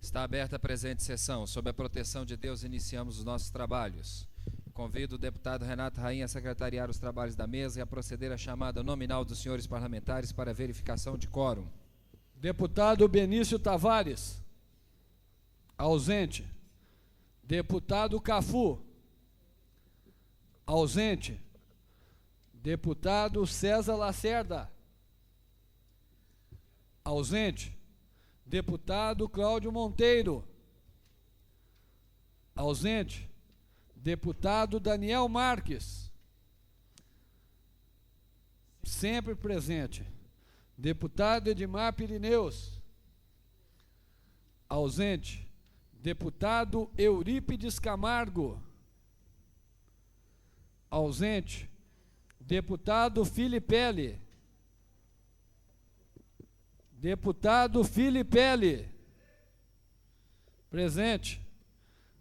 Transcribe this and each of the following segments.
Está aberta a presente sessão. Sob a proteção de Deus, iniciamos os nossos trabalhos. Convido o deputado Renato Rainha a secretariar os trabalhos da mesa e a proceder à chamada nominal dos senhores parlamentares para verificação de quórum. Deputado Benício Tavares. Ausente. Deputado Cafu. Ausente. Deputado César Lacerda. Ausente. Deputado Cláudio Monteiro. Ausente. Deputado Daniel Marques. Sempre presente. Deputado Edmar Pirineus. Ausente. Deputado Eurípides Camargo. Ausente. Deputado Filipelli. Deputado Filipelli. Presente.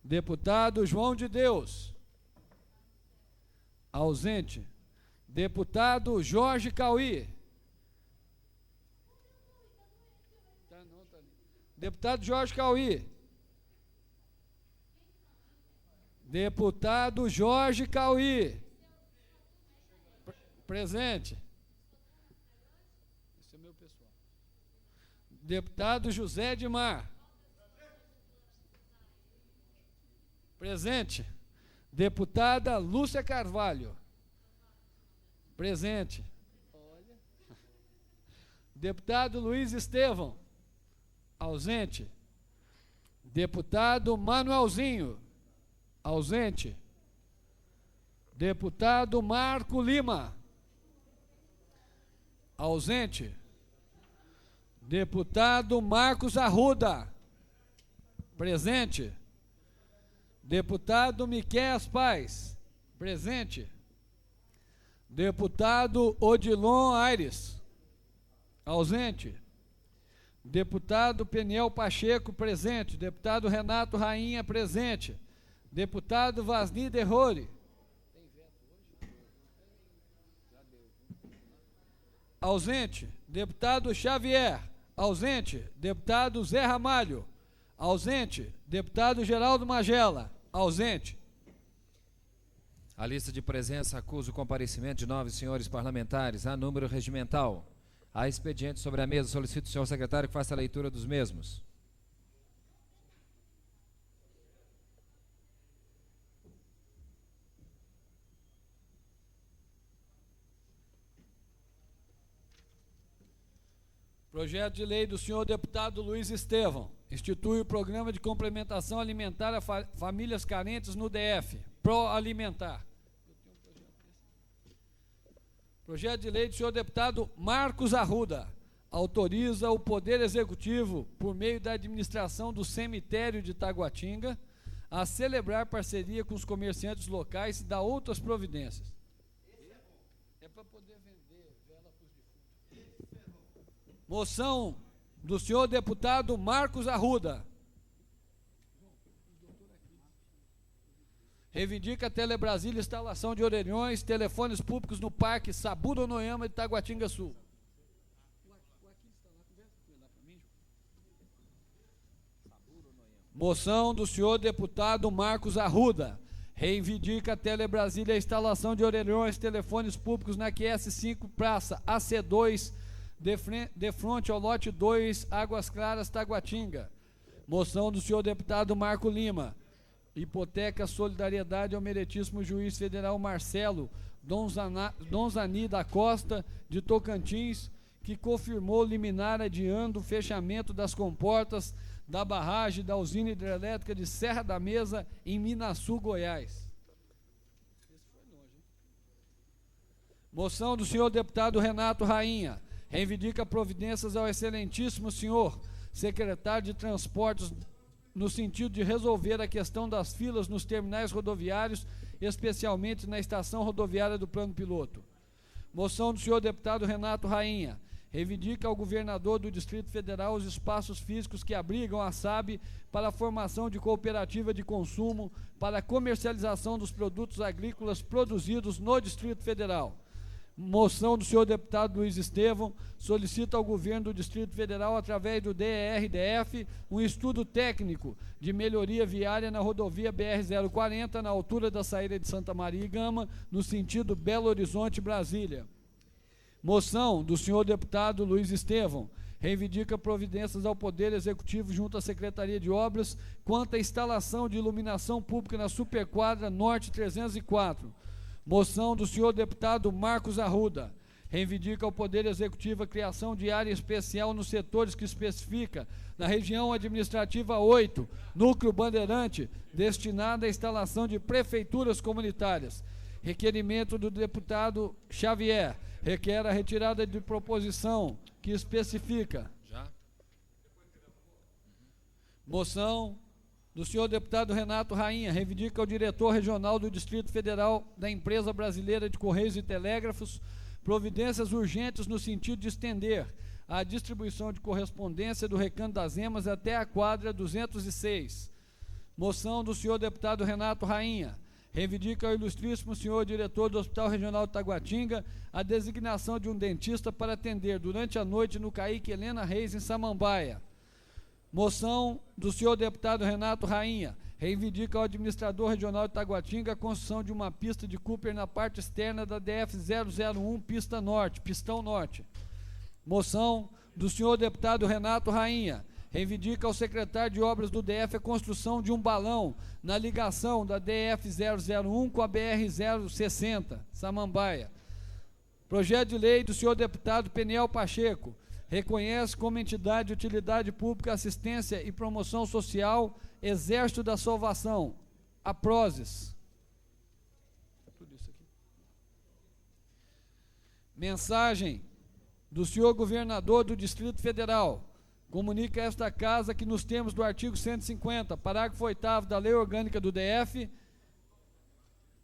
Deputado João de Deus. Ausente. Deputado Jorge Cauí. Deputado Jorge Cauí. Deputado Jorge Cauí. Presente. Esse é meu pessoal. Deputado José Edmar. Presente. Deputada Lúcia Carvalho. Presente. Deputado Luiz Estevão. Ausente. Deputado Manuelzinho. Ausente. Deputado Marco Lima. Ausente. Deputado Marcos Arruda. Presente. Deputado Miquéas Paz. Presente. Deputado Odilon Aires. Ausente. Deputado Peniel Pacheco. Presente. Deputado Renato Rainha. Presente. Deputado Vasni Derrori. Ausente. Deputado Xavier. Ausente. Deputado Zé Ramalho. Ausente. Deputado Geraldo Magela. Ausente. A lista de presença acusa o comparecimento de 9 senhores parlamentares. Há número regimental. Há expediente sobre a mesa. Solicito ao senhor secretário que faça a leitura dos mesmos. Projeto de lei do senhor deputado Luiz Estevão. Institui o programa de complementação alimentar a famílias carentes no DF. Pró-alimentar. Projeto de lei do senhor deputado Marcos Arruda. Autoriza o Poder Executivo, por meio da administração do cemitério de Taguatinga, a celebrar parceria com os comerciantes locais e dar outras providências. É para poder vender vela para os defuntos. Moção do senhor deputado Marcos Arruda. Reivindica a Telebrasília instalação de orelhões, telefones públicos no Parque Saburo Noyama de Taguatinga Sul. Moção do senhor deputado Marcos Arruda. Reivindica a Telebrasília a instalação de orelhões, telefones públicos na QS5 Praça AC2, de frente ao lote 2, Águas Claras, Taguatinga. Moção do senhor deputado Marco Lima. Hipoteca solidariedade ao meritíssimo juiz federal Marcelo Donzani da Costa, de Tocantins, que confirmou liminar adiando o fechamento das comportas da barragem da usina hidrelétrica de Serra da Mesa, em Minaçu, Goiás. Moção do senhor deputado Renato Rainha. Reivindica providências ao excelentíssimo senhor secretário de Transportes no sentido de resolver a questão das filas nos terminais rodoviários, especialmente na estação rodoviária do Plano Piloto. Moção do senhor deputado Renato Rainha. Reivindica ao governador do Distrito Federal os espaços físicos que abrigam a SAB para a formação de cooperativa de consumo para a comercialização dos produtos agrícolas produzidos no Distrito Federal. Moção do senhor deputado Luiz Estevão, solicita ao governo do Distrito Federal, através do DRDF, um estudo técnico de melhoria viária na rodovia BR-040, na altura da saída de Santa Maria e Gama, no sentido Belo Horizonte-Brasília. Moção do senhor deputado Luiz Estevão, reivindica providências ao Poder Executivo junto à Secretaria de Obras quanto à instalação de iluminação pública na Superquadra Norte 304. Moção do senhor deputado Marcos Arruda, reivindica ao Poder Executivo a criação de área especial nos setores que especifica na região administrativa 8, Núcleo Bandeirante, destinada à instalação de prefeituras comunitárias. Requerimento do deputado Xavier, requer a retirada de proposição que especifica. Já? Moção do senhor deputado Renato Rainha, reivindica ao diretor regional do Distrito Federal da Empresa Brasileira de Correios e Telégrafos providências urgentes no sentido de estender a distribuição de correspondência do Recanto das Emas até a quadra 206. Moção do senhor deputado Renato Rainha, reivindica ao ilustríssimo senhor diretor do Hospital Regional de Taguatinga a designação de um dentista para atender durante a noite no Caíque Helena Reis, em Samambaia. Moção do senhor deputado Renato Rainha, reivindica ao administrador regional de Taguatinga a construção de uma pista de Cooper na parte externa da DF-001, Pistão Norte. Moção do senhor deputado Renato Rainha, reivindica ao secretário de Obras do DF a construção de um balão na ligação da DF-001 com a BR-060, Samambaia. Projeto de lei do senhor deputado Peniel Pacheco, reconhece como entidade de utilidade pública, assistência e promoção social Exército da Salvação, a Prozes. Tudo isso aqui. Mensagem do senhor governador do Distrito Federal, comunica a esta casa que nos termos do artigo 150, parágrafo 8º da Lei Orgânica do DF,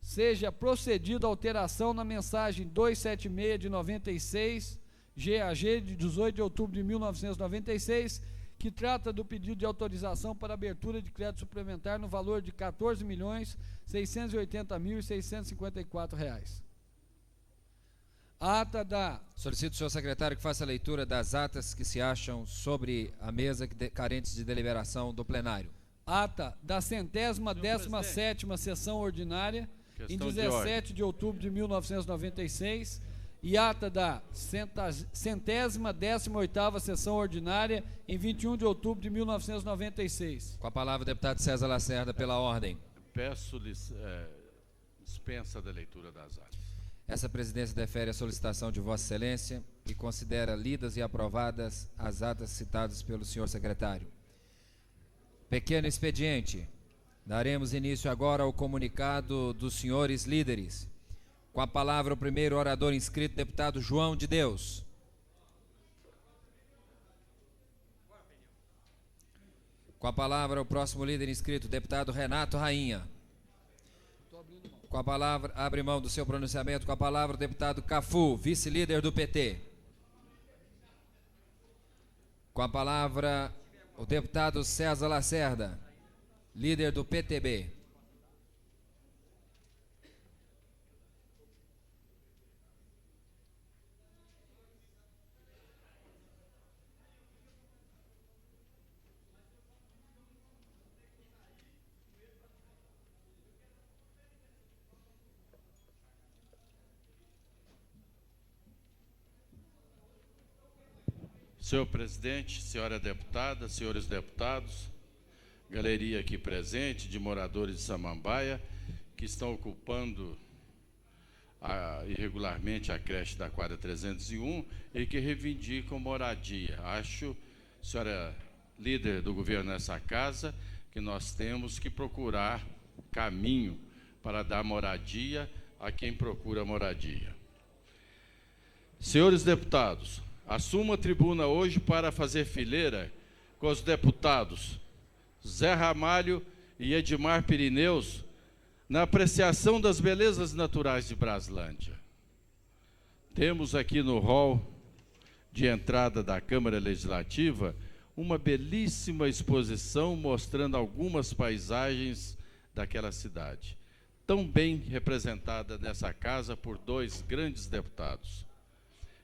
seja procedida alteração na mensagem 276 de 96, GAG de 18 de outubro de 1996, que trata do pedido de autorização para abertura de crédito suplementar no valor de R$ 14.680.654. Ata da... Solicito ao senhor secretário que faça a leitura das atas que se acham sobre a mesa carentes de deliberação do plenário. Ata da 117ª sessão ordinária, em 17 de outubro de 1996, e ata da 118ª sessão ordinária, em 21 de outubro de 1996. Com a palavra o deputado César Lacerda, pela ordem. Peço-lhes dispensa da leitura das atas. Essa presidência defere a solicitação de Vossa Excelência e considera lidas e aprovadas as atas citadas pelo senhor secretário. Pequeno expediente. Daremos início agora ao comunicado dos senhores líderes. Com a palavra o primeiro orador inscrito, deputado João de Deus. Com a palavra o próximo líder inscrito, deputado Renato Rainha. Com a palavra, abre mão do seu pronunciamento, com a palavra o deputado Cafu, vice-líder do PT. Com a palavra o deputado César Lacerda, líder do PTB. Senhor presidente, senhora deputada, senhores deputados, galeria aqui presente de moradores de Samambaia que estão ocupando irregularmente a creche da quadra 301 e que reivindicam moradia. Acho, senhora líder do governo nessa casa, que nós temos que procurar caminho para dar moradia a quem procura moradia. Senhores deputados, assumo a tribuna hoje para fazer fileira com os deputados Zé Ramalho e Edmar Pirineus na apreciação das belezas naturais de Braslândia. Temos aqui no hall de entrada da Câmara Legislativa uma belíssima exposição mostrando algumas paisagens daquela cidade. tão bem representada nessa casa por dois grandes deputados.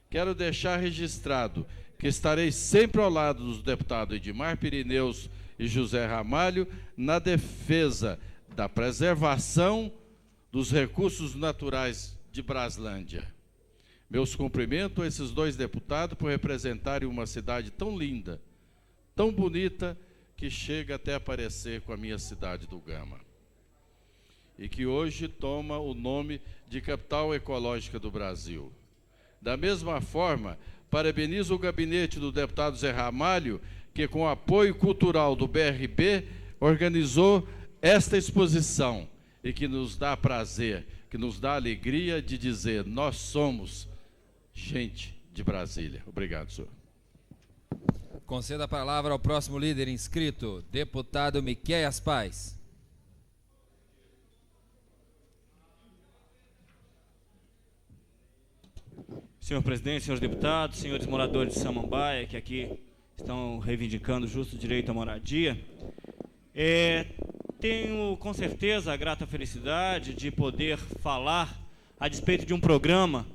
Quero deixar registrado que estarei sempre ao lado dos deputados Edmar Pirineus e José Ramalho na defesa da preservação dos recursos naturais de Braslândia. Meus cumprimentos a esses dois deputados por representarem uma cidade tão linda, tão bonita, que chega até a parecer com a minha cidade do Gama. E que hoje toma o nome de capital ecológica do Brasil. Da mesma forma, parabenizo o gabinete do deputado Zé Ramalho, que com o apoio cultural do BRB, organizou esta exposição e que nos dá prazer, que nos dá alegria de dizer: nós somos gente de Brasília. Obrigado, senhor. Conceda a palavra ao próximo líder inscrito, deputado Miqueias Paz. Senhor presidente, senhores deputados, senhores moradores de Samambaia, que aqui estão reivindicando o justo direito à moradia, tenho com certeza a grata felicidade de poder falar a despeito de um programa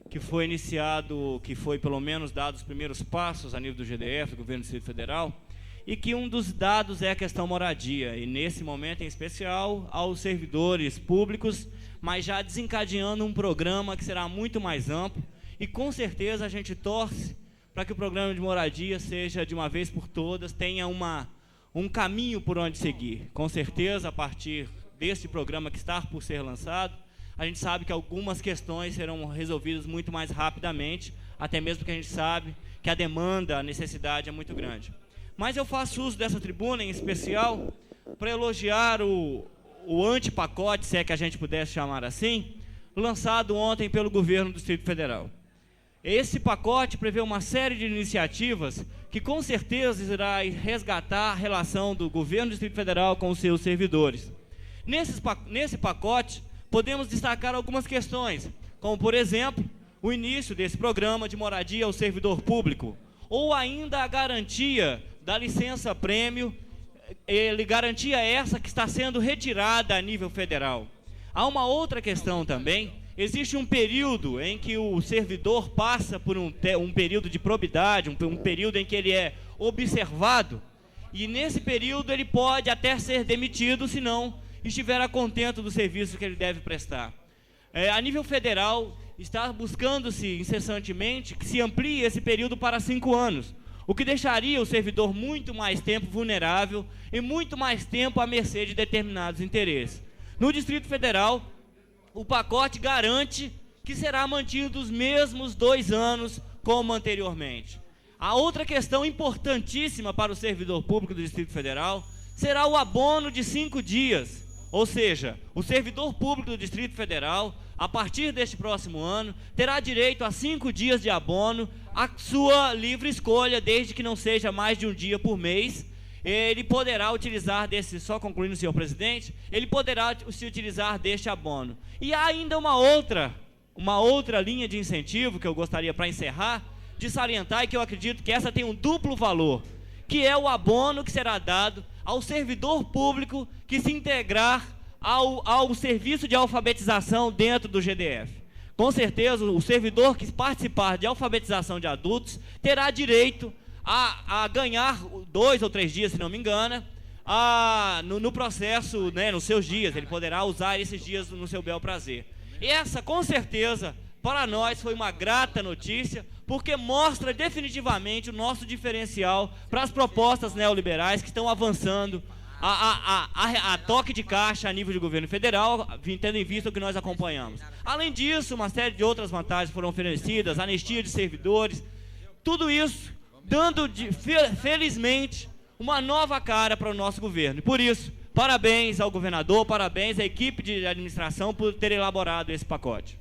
que foi iniciado, que foi pelo menos dado os primeiros passos a nível do GDF, do Governo do Distrito Federal, e que um dos dados é a questão moradia, e nesse momento em especial aos servidores públicos, mas já desencadeando um programa que será muito mais amplo, e com certeza a gente torce para que o programa de moradia seja, de uma vez por todas, tenha um caminho por onde seguir. Com certeza, a partir deste programa que está por ser lançado, a gente sabe que algumas questões serão resolvidas muito mais rapidamente, até mesmo porque a gente sabe que a demanda, a necessidade é muito grande. Mas eu faço uso dessa tribuna, em especial, para elogiar o antipacote, se é que a gente pudesse chamar assim, lançado ontem pelo governo do Distrito Federal. Esse pacote prevê uma série de iniciativas que com certeza irá resgatar a relação do governo do Distrito Federal com os seus servidores. Nesse pacote, podemos destacar algumas questões, como, por exemplo, o início desse programa de moradia ao servidor público, ou ainda a garantia da licença-prêmio, garantia essa que está sendo retirada a nível federal. Há uma outra questão também. Existe um período em que o servidor passa por um período de probidade, um período em que ele é observado, e nesse período ele pode até ser demitido se não estiver a contento do serviço que ele deve prestar. A nível federal, está buscando-se incessantemente que se amplie esse período para 5 anos, o que deixaria o servidor muito mais tempo vulnerável e muito mais tempo à mercê de determinados interesses. No Distrito Federal, o pacote garante que será mantido os mesmos 2 anos como anteriormente. A outra questão importantíssima para o servidor público do Distrito Federal será o abono de 5 dias. Ou seja, o servidor público do Distrito Federal, a partir deste próximo ano, terá direito a 5 dias de abono, à sua livre escolha, desde que não seja mais de um dia por mês. Ele poderá utilizar só concluindo, senhor presidente, ele poderá se utilizar deste abono. E há ainda uma outra linha de incentivo que eu gostaria, para encerrar, de salientar, e que eu acredito que essa tem um duplo valor, que é o abono que será dado ao servidor público que se integrar ao serviço de alfabetização dentro do GDF. Com certeza, o servidor que participar de alfabetização de adultos terá direito a ganhar 2 ou 3 dias, se não me engano, no processo, né, nos seus dias. Ele poderá usar esses dias no seu bel prazer. Essa, com certeza, para nós foi uma grata notícia, porque mostra definitivamente o nosso diferencial para as propostas neoliberais que estão avançando a toque de caixa a nível de governo federal, tendo em vista o que nós acompanhamos. Além disso, uma série de outras vantagens foram oferecidas, anistia de servidores, tudo isso dando, felizmente, uma nova cara para o nosso governo. E por isso, parabéns ao governador, parabéns à equipe de administração por ter elaborado esse pacote.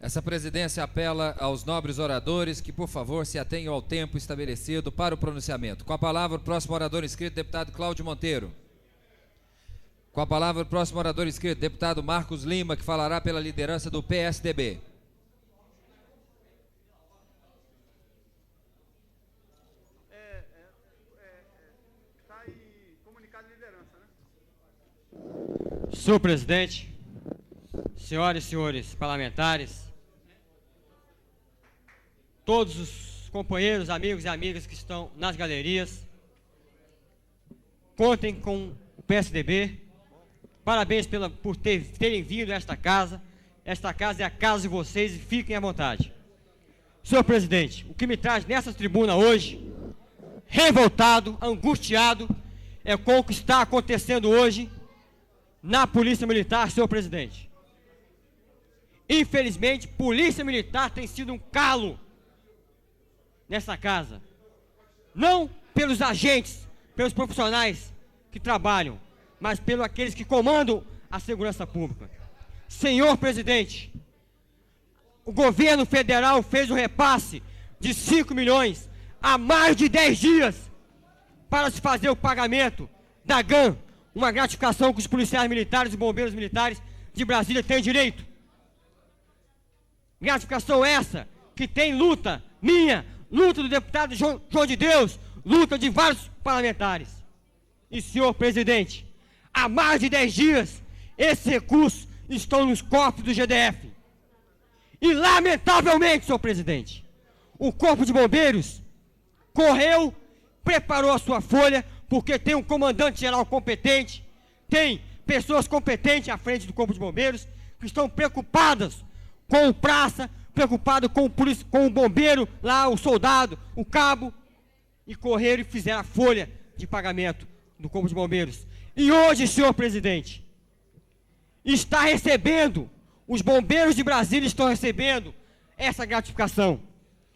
Essa presidência apela aos nobres oradores que, por favor, se atenham ao tempo estabelecido para o pronunciamento. Com a palavra, o próximo orador inscrito, deputado Cláudio Monteiro. Com a palavra, o próximo orador inscrito, deputado Marcos Lima, que falará pela liderança do PSDB. Senhor presidente, senhoras e senhores parlamentares, todos os companheiros, amigos e amigas que estão nas galerias, contem com o PSDB. Parabéns por terem vindo a esta casa. Esta casa é a casa de vocês e fiquem à vontade. Senhor presidente, o que me traz nessa tribuna hoje, revoltado, angustiado, é com o que está acontecendo hoje na Polícia Militar, senhor presidente. Infelizmente, Polícia Militar tem sido um calo nessa casa. Não pelos agentes, pelos profissionais que trabalham, mas pelos aqueles que comandam a segurança pública. Senhor presidente, o governo federal fez um repasse de 5 milhões há mais de 10 dias para se fazer o pagamento da GAN, uma gratificação que os policiais militares e bombeiros militares de Brasília têm direito. Gratificação essa que tem luta minha, luta do deputado João de Deus, luta de vários parlamentares. E, senhor presidente, há mais de 10 dias, esses recursos estão nos cofres do GDF. E, lamentavelmente, senhor presidente, o Corpo de Bombeiros correu, preparou a sua folha, porque tem um comandante-geral competente, tem pessoas competentes à frente do Corpo de Bombeiros, que estão preocupadas com o praça, preocupado com o bombeiro lá, o soldado, o cabo, e correram e fizeram a folha de pagamento do Corpo de Bombeiros. E hoje, senhor presidente, está recebendo, os bombeiros de Brasília estão recebendo essa gratificação,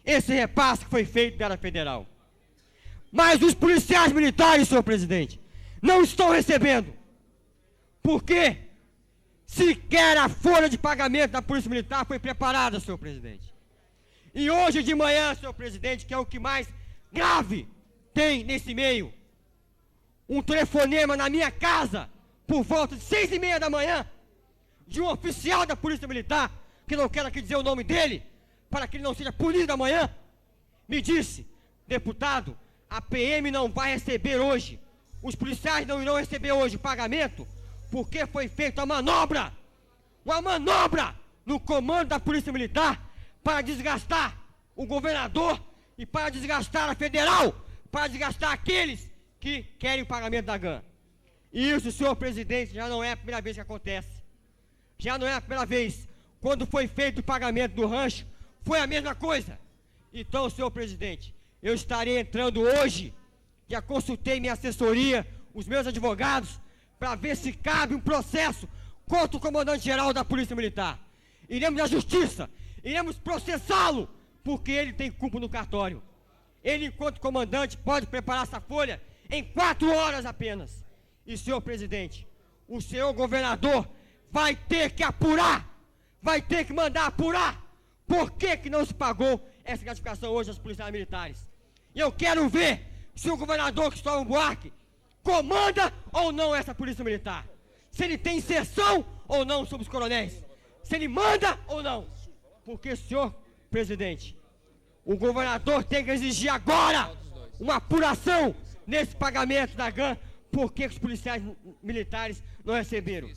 esse repasse que foi feito pela federal. Mas os policiais militares, senhor presidente, não estão recebendo. Por quê? Sequer a folha de pagamento da Polícia Militar foi preparada, senhor presidente. E hoje de manhã, senhor presidente, que é o que mais grave tem nesse meio, um telefonema na minha casa, por volta de 6h30 da manhã, de um oficial da Polícia Militar, que não quero aqui dizer o nome dele, para que ele não seja punido amanhã, me disse: deputado, a PM não vai receber hoje, os policiais não irão receber hoje o pagamento, porque foi feita uma manobra no comando da Polícia Militar para desgastar o governador e para desgastar a federal, para desgastar aqueles que querem o pagamento da GAN. E isso, senhor presidente, já não é a primeira vez que acontece. Já não é a primeira vez. Quando foi feito o pagamento do rancho, foi a mesma coisa. Então, senhor presidente, eu estarei entrando hoje, já consultei minha assessoria, os meus advogados, para ver se cabe um processo contra o comandante-geral da Polícia Militar. Iremos à justiça, iremos processá-lo, porque ele tem culpa no cartório. Ele, enquanto comandante, pode preparar essa folha em 4 horas apenas. E, senhor presidente, o senhor governador vai ter que apurar, vai ter que mandar apurar por que não se pagou essa gratificação hoje aos policiais militares. E eu quero ver se o governador Cristóvão Buarque comanda ou não essa Polícia Militar. Se ele tem inserção ou não sobre os coronéis. Se ele manda ou não. Porque, senhor presidente, o governador tem que exigir agora uma apuração nesse pagamento da GAN, porque os policiais militares não receberam.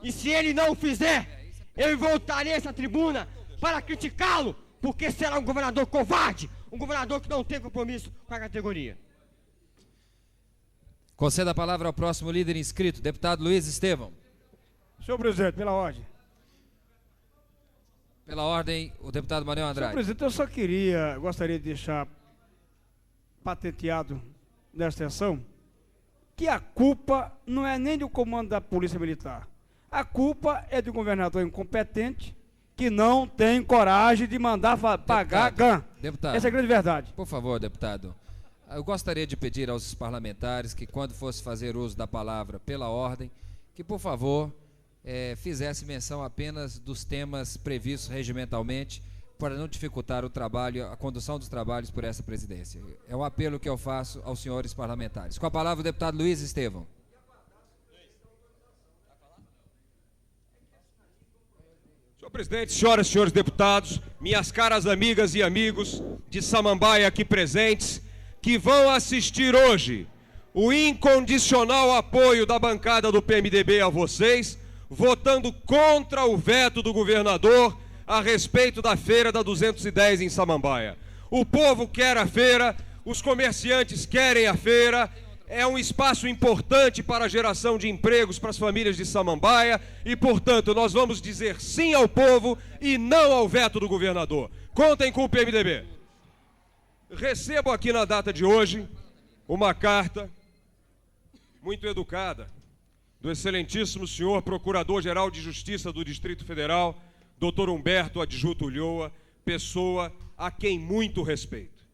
E se ele não fizer, eu voltarei a essa tribuna para criticá-lo, porque será um governador covarde, um governador que não tem compromisso com a categoria. Conceda a palavra ao próximo líder inscrito, deputado Luiz Estevão. Senhor presidente, pela ordem. Pela ordem, o deputado Manuel Andrade. Senhor presidente, eu gostaria de deixar patenteado nesta sessão que a culpa não é nem do comando da Polícia Militar. A culpa é do governador incompetente que não tem coragem de mandar pagar GAN. Deputado, essa é a grande verdade. Por favor, deputado, eu gostaria de pedir aos parlamentares que, quando fosse fazer uso da palavra pela ordem, que, por favor, fizesse menção apenas dos temas previstos regimentalmente, para não dificultar o trabalho, a condução dos trabalhos por essa presidência. É um apelo que eu faço aos senhores parlamentares. Com a palavra o deputado Luiz Estevão. Senhor presidente, senhoras e senhores deputados, minhas caras amigas e amigos de Samambaia aqui presentes, que vão assistir hoje o incondicional apoio da bancada do PMDB a vocês, votando contra o veto do governador a respeito da feira da 210 em Samambaia. O povo quer a feira, os comerciantes querem a feira, é um espaço importante para a geração de empregos para as famílias de Samambaia e, portanto, nós vamos dizer sim ao povo e não ao veto do governador. Contem com o PMDB. Recebo aqui na data de hoje uma carta muito educada do excelentíssimo senhor Procurador-Geral de Justiça do Distrito Federal, Dr. Humberto Adjuto Ulloa, pessoa a quem muito respeito.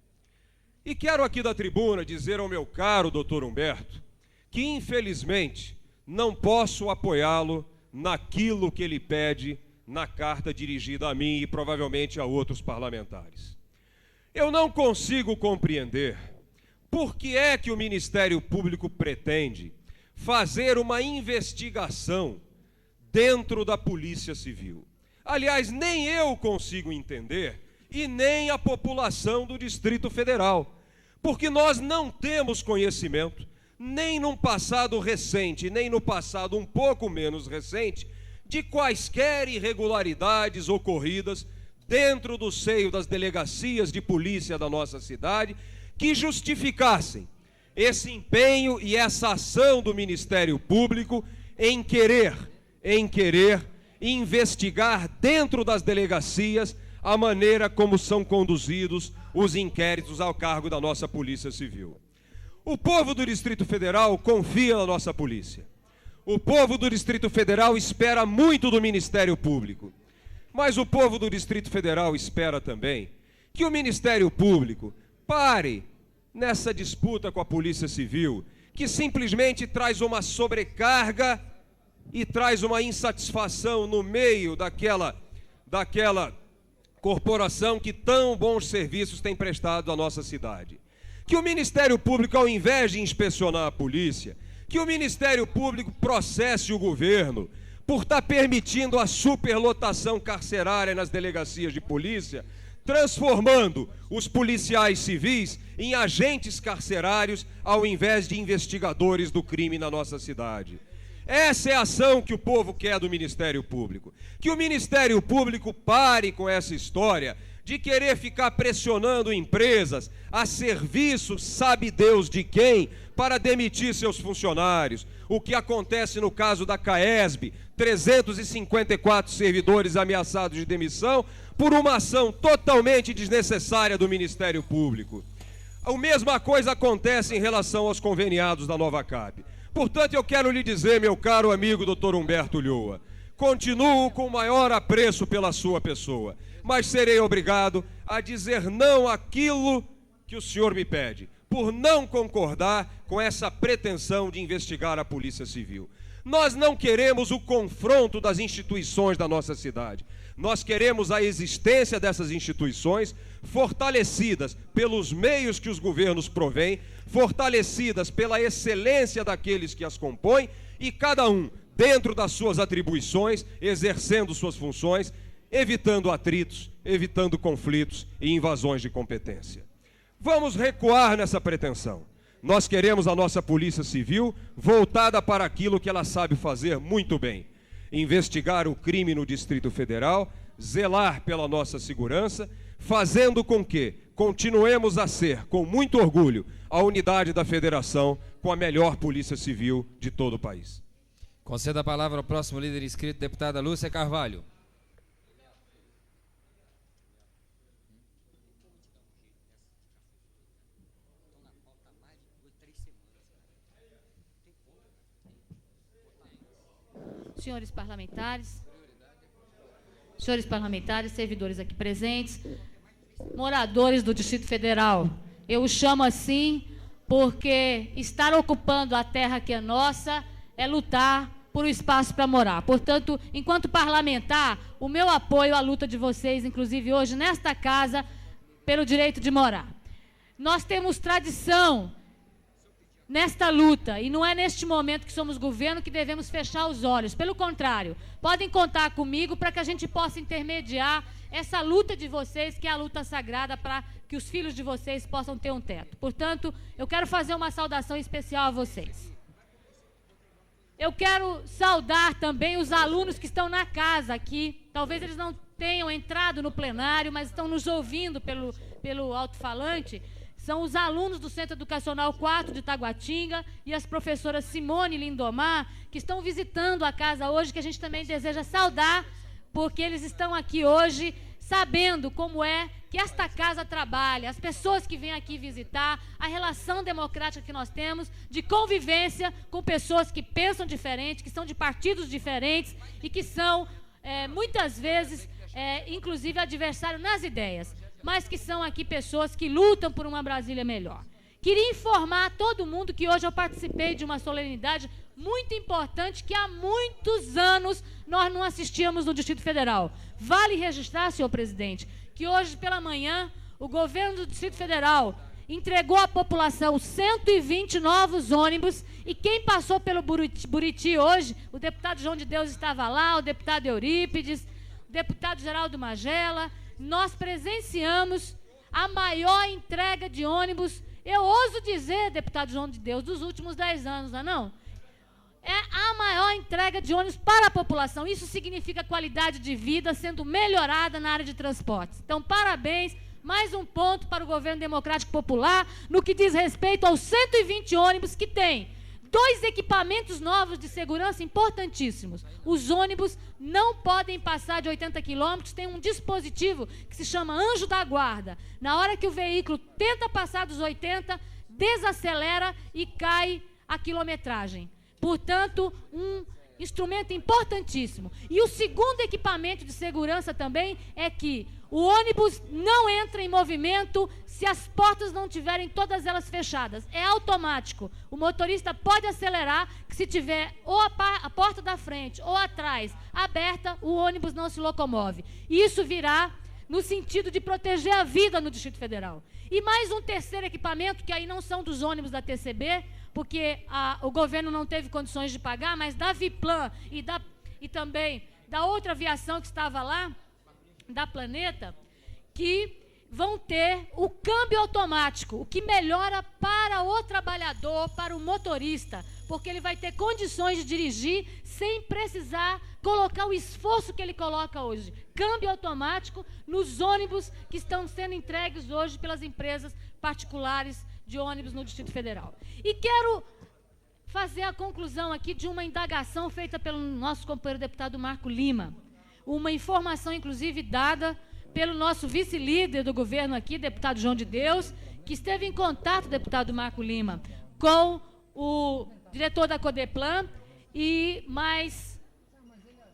E quero aqui da tribuna dizer ao meu caro Dr. Humberto que, infelizmente, não posso apoiá-lo naquilo que ele pede na carta dirigida a mim e provavelmente a outros parlamentares. Eu não consigo compreender por que é que o Ministério Público pretende fazer uma investigação dentro da Polícia Civil. Aliás, nem eu consigo entender e nem a população do Distrito Federal, porque nós não temos conhecimento, nem num passado recente, nem no passado um pouco menos recente, de quaisquer irregularidades ocorridas dentro do seio das delegacias de polícia da nossa cidade, que justificassem esse empenho e essa ação do Ministério Público em querer investigar dentro das delegacias a maneira como são conduzidos os inquéritos ao cargo da nossa Polícia Civil. O povo do Distrito Federal confia na nossa polícia. O povo do Distrito Federal espera muito do Ministério Público. Mas o povo do Distrito Federal espera também que o Ministério Público pare nessa disputa com a Polícia Civil, que simplesmente traz uma sobrecarga e traz uma insatisfação no meio daquela corporação que tão bons serviços tem prestado à nossa cidade. Que o Ministério Público, ao invés de inspecionar a polícia, que o Ministério Público processe o governo por estar permitindo a superlotação carcerária nas delegacias de polícia, transformando os policiais civis em agentes carcerários ao invés de investigadores do crime na nossa cidade. Essa é a ação que o povo quer do Ministério Público. Que o Ministério Público pare com essa história de querer ficar pressionando empresas a serviço, sabe Deus de quem, para demitir seus funcionários. O que acontece no caso da CAESB, 354 servidores ameaçados de demissão por uma ação totalmente desnecessária do Ministério Público. A mesma coisa acontece em relação aos conveniados da Nova Cap. Portanto, eu quero lhe dizer, meu caro amigo Dr. Humberto Ulloa, continuo com o maior apreço pela sua pessoa, mas serei obrigado a dizer não àquilo que o senhor me pede, por não concordar com essa pretensão de investigar a Polícia Civil. Nós não queremos o confronto das instituições da nossa cidade. Nós queremos a existência dessas instituições fortalecidas pelos meios que os governos provêm, fortalecidas pela excelência daqueles que as compõem e cada um, dentro das suas atribuições, exercendo suas funções, evitando atritos, evitando conflitos e invasões de competência. Vamos recuar nessa pretensão. Nós queremos a nossa Polícia Civil voltada para aquilo que ela sabe fazer muito bem: investigar o crime no Distrito Federal, zelar pela nossa segurança, fazendo com que continuemos a ser, com muito orgulho, a unidade da Federação com a melhor Polícia Civil de todo o país. Conceda a palavra ao próximo líder inscrito, deputada Lúcia Carvalho. Senhores parlamentares, servidores aqui presentes, moradores do Distrito Federal, eu os chamo assim porque estar ocupando a terra que é nossa é lutar por um espaço para morar. Portanto, enquanto parlamentar, o meu apoio à luta de vocês, inclusive hoje nesta casa, pelo direito de morar. Nós temos tradição nesta luta, e não é neste momento que somos governo que devemos fechar os olhos. Pelo contrário, podem contar comigo para que a gente possa intermediar essa luta de vocês, que é a luta sagrada para que os filhos de vocês possam ter um teto. Portanto, eu quero fazer uma saudação especial a vocês. Eu quero saudar também os alunos que estão na casa aqui. Talvez eles não tenham entrado no plenário, mas estão nos ouvindo pelo alto-falante. São os alunos do Centro Educacional 4 de Taguatinga e as professoras Simone e Lindomar, que estão visitando a casa hoje, que a gente também deseja saudar, porque eles estão aqui hoje sabendo como é que esta casa trabalha, as pessoas que vêm aqui visitar, a relação democrática que nós temos de convivência com pessoas que pensam diferente, que são de partidos diferentes e que são, muitas vezes, inclusive adversários nas ideias, mas que são aqui pessoas que lutam por uma Brasília melhor. Queria informar a todo mundo que hoje eu participei de uma solenidade muito importante que há muitos anos nós não assistíamos no Distrito Federal. Vale registrar, senhor presidente, que hoje pela manhã o governo do Distrito Federal entregou à população 120 novos ônibus e quem passou pelo Buriti hoje, o deputado João de Deus estava lá, o deputado Eurípides, o deputado Geraldo Magela, nós presenciamos a maior entrega de ônibus, eu ouso dizer, deputado João de Deus, dos últimos 10 anos, não é não? É a maior entrega de ônibus para a população. Isso significa qualidade de vida sendo melhorada na área de transportes. Então, parabéns, mais um ponto para o governo democrático popular no que diz respeito aos 120 ônibus que tem 2 equipamentos novos de segurança importantíssimos. Os ônibus não podem passar de 80 quilômetros, tem um dispositivo que se chama anjo da guarda. Na hora que o veículo tenta passar dos 80, desacelera e cai a quilometragem. Portanto, um instrumento importantíssimo. E o segundo equipamento de segurança também é que o ônibus não entra em movimento se as portas não tiverem todas elas fechadas. É automático. O motorista pode acelerar, que se tiver ou a porta da frente ou atrás aberta, o ônibus não se locomove. Isso virá no sentido de proteger a vida no Distrito Federal. E mais um terceiro equipamento, que aí não são dos ônibus da TCB, porque o governo não teve condições de pagar, mas da Viplan e também da outra aviação que estava lá, da Planeta, que vão ter o câmbio automático, o que melhora para o trabalhador, para o motorista, porque ele vai ter condições de dirigir sem precisar colocar o esforço que ele coloca hoje. Câmbio automático nos ônibus que estão sendo entregues hoje pelas empresas particulares de ônibus no Distrito Federal. E quero fazer a conclusão aqui de uma indagação feita pelo nosso companheiro deputado Marco Lima. Uma informação, inclusive, dada pelo nosso vice-líder do governo aqui, deputado João de Deus, que esteve em contato, deputado Marco Lima, com o diretor da Codeplan e mais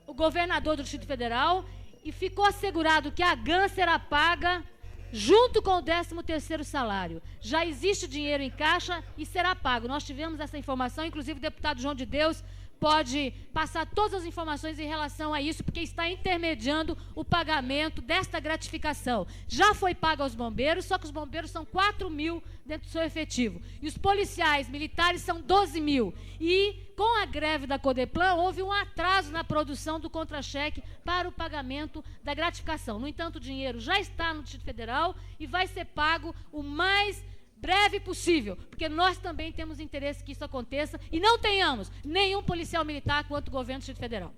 o governador do Distrito Federal, e ficou assegurado que a GAN será paga junto com o 13º salário. Já existe dinheiro em caixa e será pago. Nós tivemos essa informação, inclusive o deputado João de Deus pode passar todas as informações em relação a isso, porque está intermediando o pagamento desta gratificação. Já foi pago aos bombeiros, só que os bombeiros são 4 mil dentro do seu efetivo. E os policiais militares são 12 mil. E com a greve da Codeplan, houve um atraso na produção do contra-cheque para o pagamento da gratificação. No entanto, o dinheiro já está no Distrito Federal e vai ser pago o mais breve possível, porque nós também temos interesse que isso aconteça e não tenhamos nenhum policial militar quanto o governo do Distrito Federal.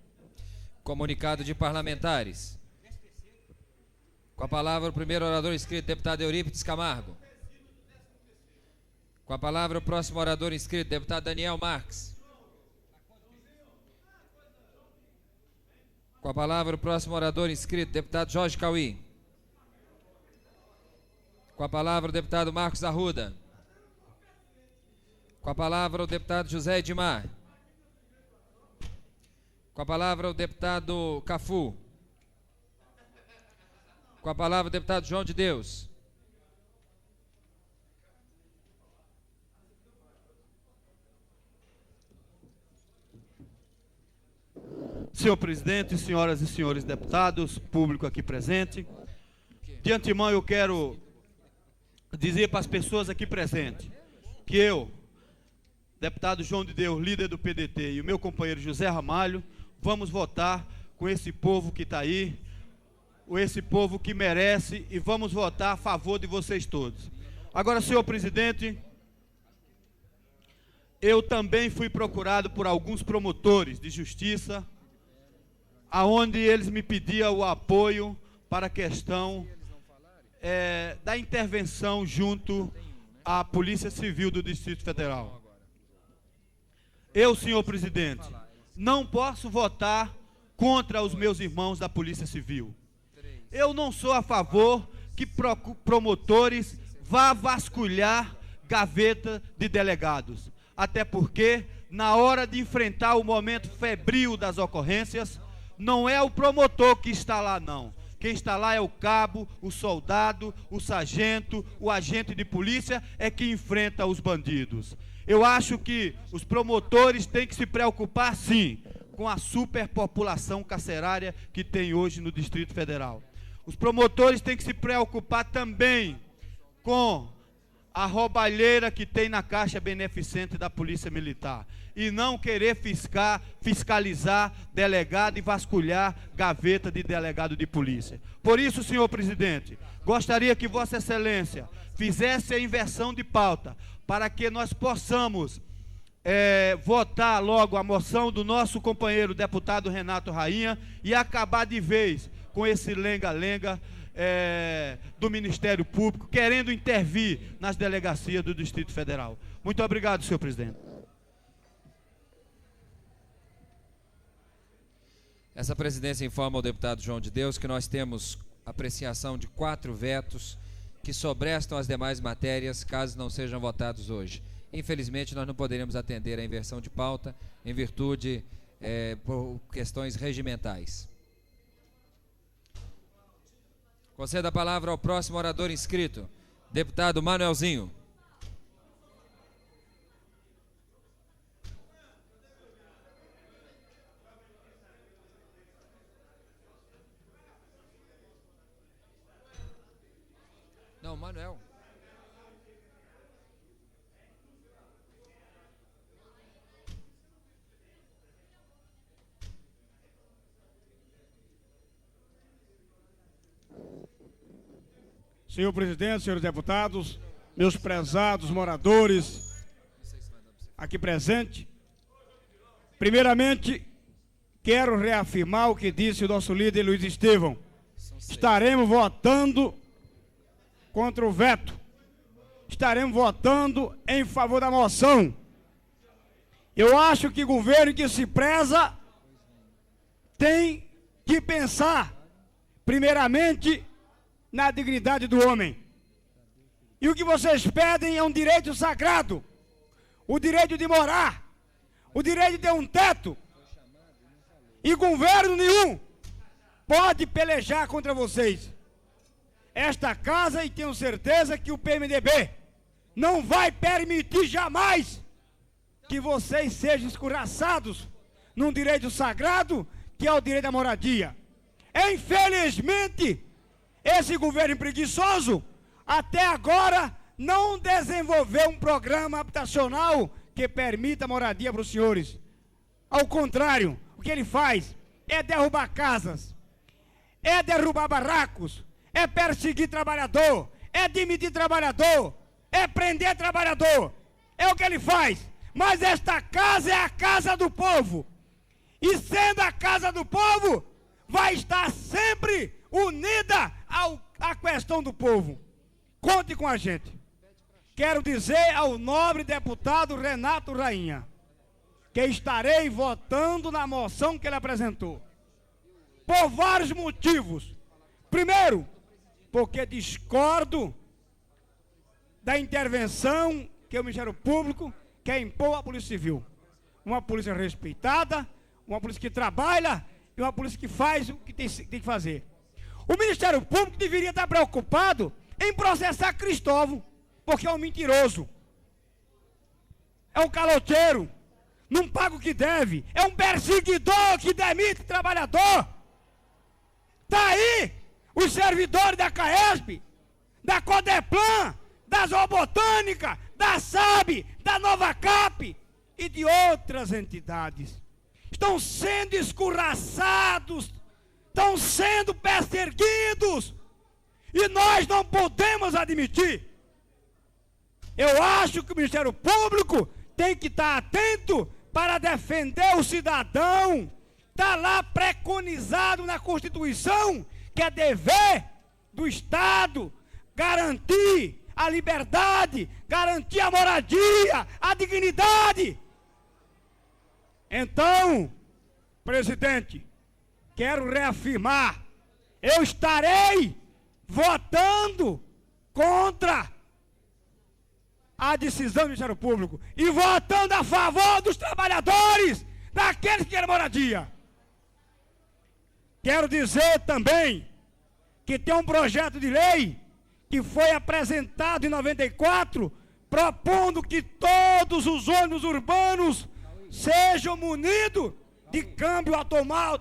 Comunicado de parlamentares. Com a palavra o primeiro orador inscrito, deputado Eurípides Camargo. Com a palavra o próximo orador inscrito, deputado Daniel Marques. Com a palavra o próximo orador inscrito, deputado Jorge Cauí. Com a palavra o deputado Marcos Arruda. Com a palavra o deputado José Edmar. Com a palavra o deputado Cafu. Com a palavra o deputado João de Deus. Senhor presidente, senhoras e senhores deputados, público aqui presente, de antemão eu quero dizer para as pessoas aqui presentes que eu, deputado João de Deus, líder do PDT, e o meu companheiro José Ramalho, vamos votar com esse povo que está aí, esse povo que merece, e vamos votar a favor de vocês todos. Agora, senhor presidente, eu também fui procurado por alguns promotores de justiça, aonde eles me pediam o apoio para a questão da intervenção junto à Polícia Civil do Distrito Federal. Eu, senhor presidente, não posso votar contra os meus irmãos da Polícia Civil. Eu não sou a favor que promotores vá vasculhar gaveta de delegados. Até porque, na hora de enfrentar o momento febril das ocorrências, não é o promotor que está lá, não. Quem está lá é o cabo, o soldado, o sargento, o agente de polícia, é que enfrenta os bandidos. Eu acho que os promotores têm que se preocupar, sim, com a superpopulação carcerária que tem hoje no Distrito Federal. Os promotores têm que se preocupar também com a roubalheira que tem na Caixa Beneficente da Polícia Militar. E não querer fiscalizar delegado e vasculhar gaveta de delegado de polícia. Por isso, senhor presidente, gostaria que Vossa Excelência fizesse a inversão de pauta para que nós possamos votar logo a moção do nosso companheiro deputado Renato Rainha e acabar de vez com esse lenga-lenga do Ministério Público, querendo intervir nas delegacias do Distrito Federal. Muito obrigado, senhor presidente. Essa presidência informa ao deputado João de Deus que nós temos apreciação de 4 vetos que sobrestam as demais matérias, caso não sejam votados hoje. Infelizmente, nós não poderemos atender a inversão de pauta em virtude por questões regimentais. Conceda a palavra ao próximo orador inscrito, deputado Manuelzinho. Não, Manuel. Senhor presidente, senhores deputados, meus prezados moradores aqui presentes, primeiramente, quero reafirmar o que disse o nosso líder Luiz Estevão. Estaremos votando contra o veto. Estaremos votando em favor da moção. Eu acho que o governo que se preza tem que pensar, primeiramente, na dignidade do homem. E o que vocês pedem é um direito sagrado, o direito de morar, o direito de ter um teto. E governo nenhum pode pelejar contra vocês. Esta casa, e tenho certeza que o PMDB não vai permitir jamais que vocês sejam escorraçados num direito sagrado, que é o direito à moradia. Infelizmente, esse governo preguiçoso, até agora, não desenvolveu um programa habitacional que permita moradia para os senhores. Ao contrário, o que ele faz é derrubar casas, é derrubar barracos, é perseguir trabalhador, é demitir trabalhador, é prender trabalhador. É o que ele faz. Mas esta casa é a casa do povo. E sendo a casa do povo, vai estar sempre unida à questão do povo. Conte com a gente. Quero dizer ao nobre deputado Renato Rainha que estarei votando na moção que ele apresentou. Por vários motivos. Primeiro, porque discordo da intervenção que o Ministério Público quer impor à Polícia Civil. Uma polícia respeitada, uma polícia que trabalha e uma polícia que faz o que tem que fazer. O Ministério Público deveria estar preocupado em processar Cristóvão, porque é um mentiroso, é um caloteiro, não paga o que deve, é um perseguidor que demite trabalhador. Está aí os servidores da CAESP, da Codeplan, da Zoobotânica, da SAB, da Nova Cap e de outras entidades. Estão sendo escorraçados, estão sendo perseguidos, e nós não podemos admitir. Eu acho que o Ministério Público tem que estar atento para defender o cidadão. Está lá preconizado na Constituição que é dever do Estado garantir a liberdade, garantir a moradia, a dignidade. Então, presidente, quero reafirmar, eu estarei votando contra a decisão do Ministério Público e votando a favor dos trabalhadores, daqueles que querem moradia. Quero dizer também que tem um projeto de lei que foi apresentado em 94, propondo que todos os ônibus urbanos sejam munidos de câmbio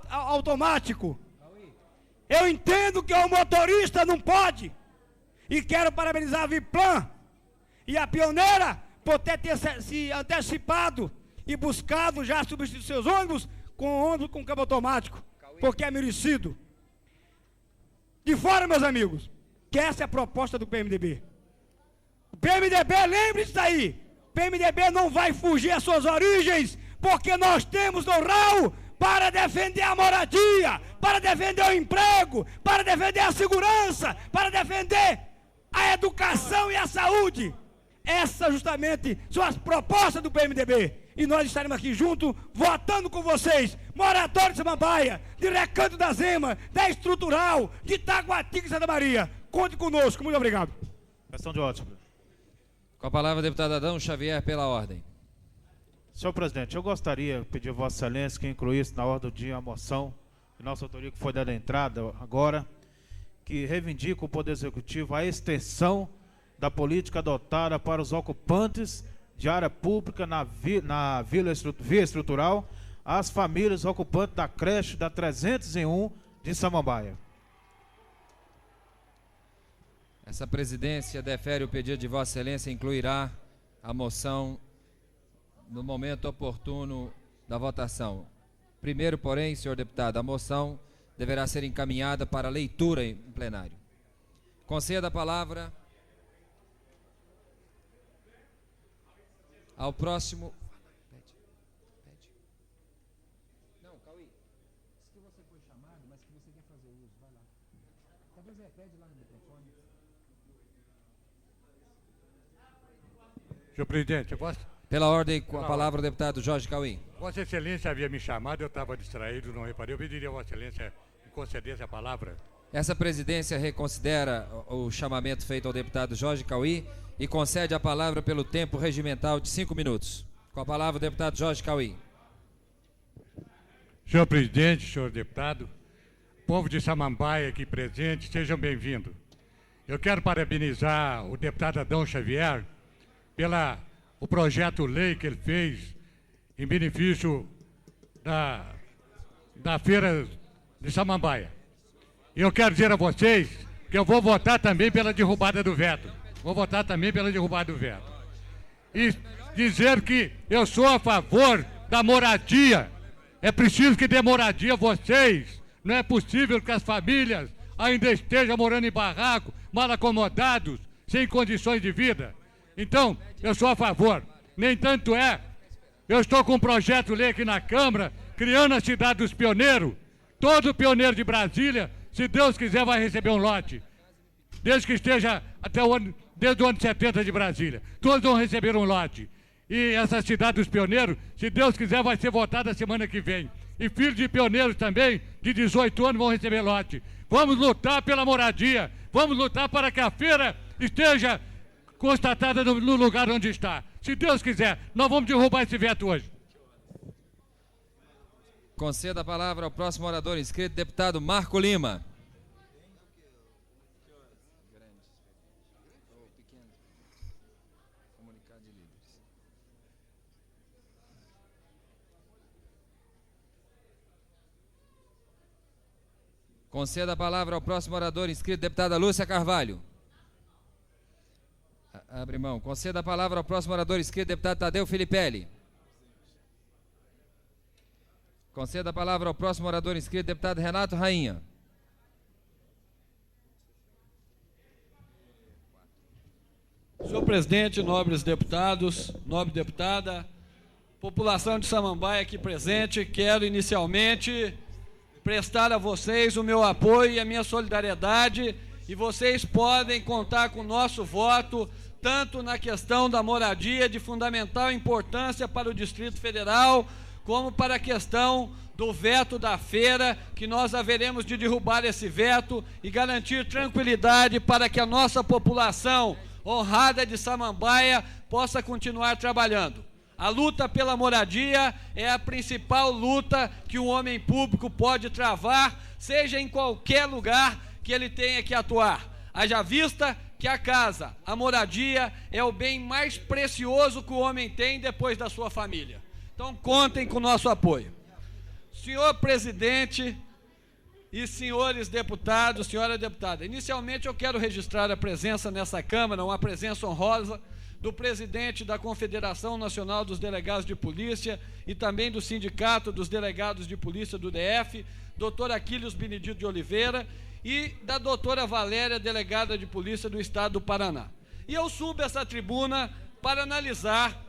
automático. Eu entendo que o motorista não pode, e quero parabenizar a Viplan e a Pioneira por ter se antecipado e buscado já substituir seus ônibus com ônibus com câmbio automático, porque é merecido. De fora, meus amigos, que essa é a proposta do PMDB. O PMDB, lembre-se daí, o PMDB não vai fugir às suas origens, porque nós temos know-how para defender a moradia, para defender o emprego, para defender a segurança, para defender a educação e a saúde. Essas justamente são as propostas do PMDB. E nós estaremos aqui juntos, votando com vocês, moradores de Samambaia, de Recanto da Zema, da Estrutural, de Taguatinga e Santa Maria. Conte conosco, muito obrigado. Questão de ordem. Com a palavra, deputado Adão Xavier, pela ordem. Senhor presidente, eu gostaria de pedir a Vossa Excelência que incluísse na ordem do dia a moção de nossa autoria que foi dada a entrada agora, que reivindica o Poder Executivo a extensão da política adotada para os ocupantes de área pública na via estrutural às famílias ocupantes da creche da 301 de Samambaia. Essa presidência defere o pedido de Vossa Excelência e incluirá a moção no momento oportuno da votação. Primeiro, porém, senhor deputado, a moção deverá ser encaminhada para leitura em plenário. Conceda a palavra ao próximo. Não, Cauí. Se você foi chamado, mas que você quer fazer uso, vai lá. Talvez pede lá no microfone. Senhor presidente, eu posso? Pela ordem, com a palavra o deputado Jorge Cauí. Vossa Excelência havia me chamado, eu estava distraído, não reparei. Eu pediria a Vossa Excelência que concedesse a palavra. Essa presidência reconsidera o chamamento feito ao deputado Jorge Cauí e concede a palavra pelo tempo regimental de 5 minutos. Com a palavra o deputado Jorge Cauí. Senhor presidente, senhor deputado, povo de Samambaia aqui presente, sejam bem-vindos. Eu quero parabenizar o deputado Adão Xavier o projeto-lei que ele fez em benefício da feira de Samambaia. E eu quero dizer a vocês que eu vou votar também pela derrubada do veto. Vou votar também pela derrubada do veto. E dizer que eu sou a favor da moradia. É preciso que dê moradia a vocês. Não é possível que as famílias ainda estejam morando em barraco, mal acomodados, sem condições de vida. Então, eu sou a favor. Nem tanto eu estou com um projeto de lei aqui na Câmara, criando a cidade dos pioneiros. Todo pioneiro de Brasília, se Deus quiser, vai receber um lote. Desde que esteja desde o ano 70 de Brasília. Todos vão receber um lote. E essa cidade dos pioneiros, se Deus quiser, vai ser votada semana que vem. E filhos de pioneiros também, de 18 anos, vão receber lote. Vamos lutar pela moradia. Vamos lutar para que a feira esteja constatada no lugar onde está. Se Deus quiser, nós vamos derrubar esse veto hoje. Conceda a palavra ao próximo orador inscrito, deputado Marco Lima. Conceda a palavra ao próximo orador inscrito, deputada Lúcia Carvalho. Abre mão. Conceda a palavra ao próximo orador inscrito, deputado Tadeu Filipelli. Conceda a palavra ao próximo orador inscrito, deputado Renato Rainha. Senhor presidente, nobres deputados, nobre deputada, população de Samambaia aqui presente, quero inicialmente prestar a vocês o meu apoio e a minha solidariedade, e vocês podem contar com o nosso voto, tanto na questão da moradia, de fundamental importância para o Distrito Federal, como para a questão do veto da feira, que nós haveremos de derrubar esse veto e garantir tranquilidade para que a nossa população honrada de Samambaia possa continuar trabalhando. A luta pela moradia é a principal luta que um homem público pode travar, seja em qualquer lugar que ele tenha que atuar. Haja vista que a casa, a moradia, é o bem mais precioso que o homem tem depois da sua família. Então contem com o nosso apoio. Senhor presidente e senhores deputados, senhora deputada, inicialmente eu quero registrar a presença nessa Câmara, uma presença honrosa, do presidente da Confederação Nacional dos Delegados de Polícia e também do Sindicato dos Delegados de Polícia do DF, doutor Aquiles Benedito de Oliveira, e da doutora Valéria, delegada de Polícia do Estado do Paraná. E eu subo essa tribuna para analisar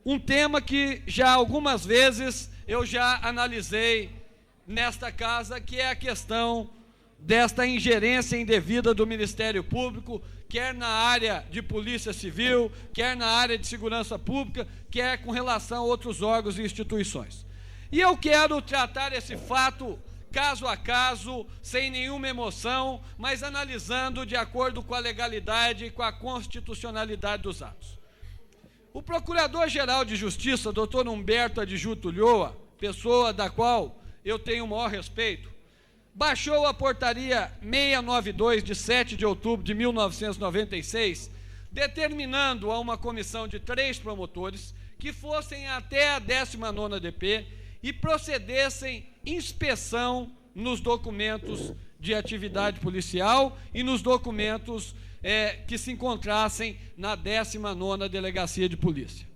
um tema que já algumas vezes eu já analisei nesta casa, que é a questão desta ingerência indevida do Ministério Público, quer na área de polícia civil, quer na área de segurança pública, quer com relação a outros órgãos e instituições. E eu quero tratar esse fato caso a caso, sem nenhuma emoção, mas analisando de acordo com a legalidade e com a constitucionalidade dos atos. O Procurador-Geral de Justiça, doutor Humberto Adjuto Ulloa, pessoa da qual eu tenho o maior respeito, baixou a portaria 692 de 7 de outubro de 1996, determinando a uma comissão de 3 promotores que fossem até a 19ª DP e procedessem inspeção nos documentos de atividade policial e nos documentos que se encontrassem na 19ª Delegacia de Polícia.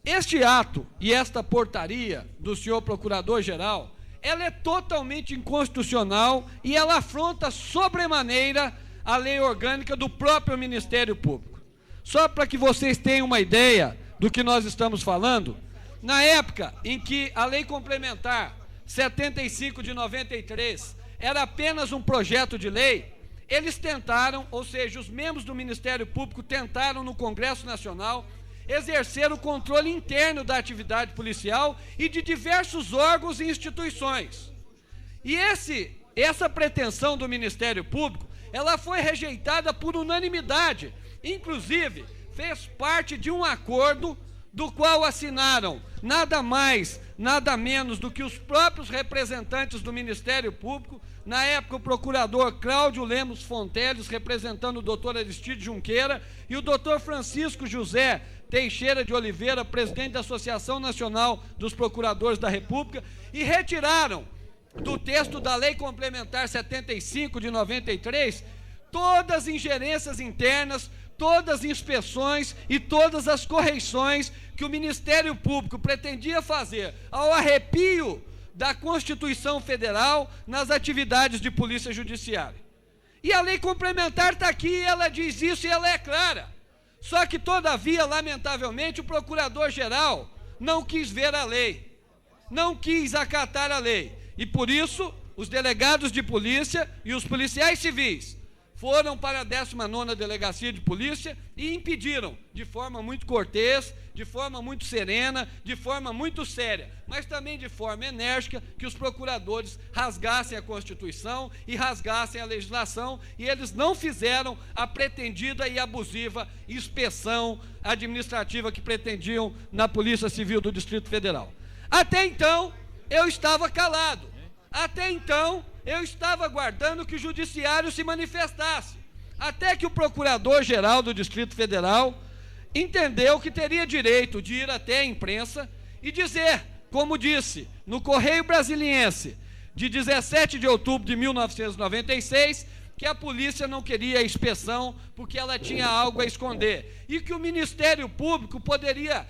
Este ato e esta portaria do senhor Procurador-Geral, ela é totalmente inconstitucional e ela afronta sobremaneira a lei orgânica do próprio Ministério Público. Só para que vocês tenham uma ideia do que nós estamos falando, na época em que a lei complementar 75 de 93 era apenas um projeto de lei, eles tentaram, ou seja, os membros do Ministério Público tentaram no Congresso Nacional exercer o controle interno da atividade policial e de diversos órgãos e instituições. E essa pretensão do Ministério Público, ela foi rejeitada por unanimidade, inclusive fez parte de um acordo do qual assinaram nada mais, nada menos do que os próprios representantes do Ministério Público, na época o procurador Cláudio Lemos Fonteles, representando o doutor Aristide Junqueira, e o doutor Francisco José Teixeira de Oliveira, presidente da Associação Nacional dos Procuradores da República, e retiraram do texto da Lei Complementar 75 de 93 todas as ingerências internas, todas as inspeções e todas as correições que o Ministério Público pretendia fazer ao arrepio da Constituição Federal nas atividades de polícia judiciária. E a lei complementar está aqui, ela diz isso e ela é clara. Só que, todavia, lamentavelmente, o Procurador-Geral não quis ver a lei, não quis acatar a lei. E, por isso, os delegados de polícia e os policiais civis foram para a 19ª Delegacia de Polícia e impediram, de forma muito cortês, de forma muito serena, de forma muito séria, mas também de forma enérgica, que os procuradores rasgassem a Constituição e rasgassem a legislação, e eles não fizeram a pretendida e abusiva inspeção administrativa que pretendiam na Polícia Civil do Distrito Federal. Até então, eu estava calado. Até então, eu estava aguardando que o Judiciário se manifestasse, até que o Procurador-Geral do Distrito Federal entendeu que teria direito de ir até a imprensa e dizer, como disse no Correio Brasiliense, de 17 de outubro de 1996, que a polícia não queria a inspeção porque ela tinha algo a esconder, e que o Ministério Público poderia,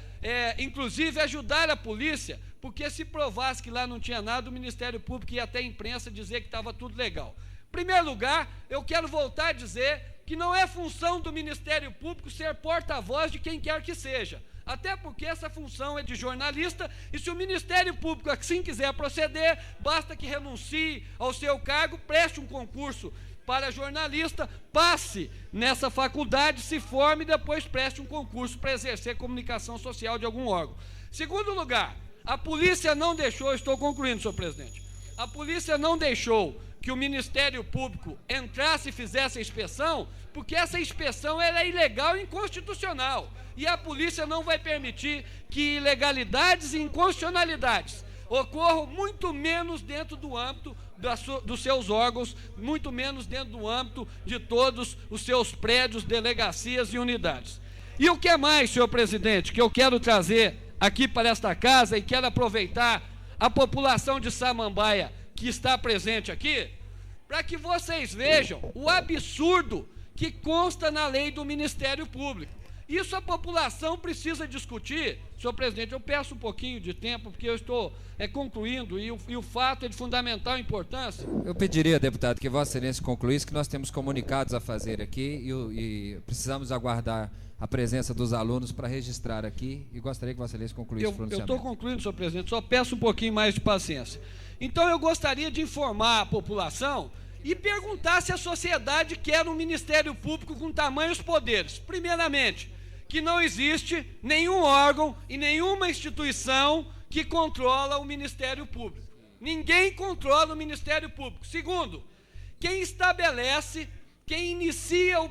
inclusive, ajudar a polícia, porque se provasse que lá não tinha nada, o Ministério Público ia até a imprensa dizer que estava tudo legal. Em primeiro lugar, eu quero voltar a dizer que não é função do Ministério Público ser porta-voz de quem quer que seja. Até porque essa função é de jornalista, e se o Ministério Público assim quiser proceder, basta que renuncie ao seu cargo, preste um concurso para jornalista, passe nessa faculdade, se forme e depois preste um concurso para exercer comunicação social de algum órgão. Segundo lugar, a polícia não deixou, estou concluindo, senhor presidente, a polícia não deixou que o Ministério Público entrasse e fizesse a inspeção, porque essa inspeção era ilegal e inconstitucional. E a polícia não vai permitir que ilegalidades e inconstitucionalidades ocorram, muito menos dentro do âmbito dos seus órgãos, muito menos dentro do âmbito de todos os seus prédios, delegacias e unidades. E o que é mais, senhor presidente, que eu quero trazer aqui para esta casa e quero aproveitar a população de Samambaia que está presente aqui, para que vocês vejam o absurdo que consta na lei do Ministério Público. Isso a população precisa discutir. Senhor presidente, eu peço um pouquinho de tempo, porque eu estou concluindo, e o fato é de fundamental importância. Eu pediria, deputado, que Vossa Excelência concluísse, que nós temos comunicados a fazer aqui e precisamos aguardar a presença dos alunos para registrar aqui, e gostaria que Vossa Excelência concluísse o pronunciamento. Eu estou concluindo, senhor presidente, só peço um pouquinho mais de paciência. Então eu gostaria de informar a população e perguntar se a sociedade quer um Ministério Público com tamanhos poderes. Primeiramente, que não existe nenhum órgão e nenhuma instituição que controla o Ministério Público. Ninguém controla o Ministério Público. Segundo, quem estabelece, quem inicia o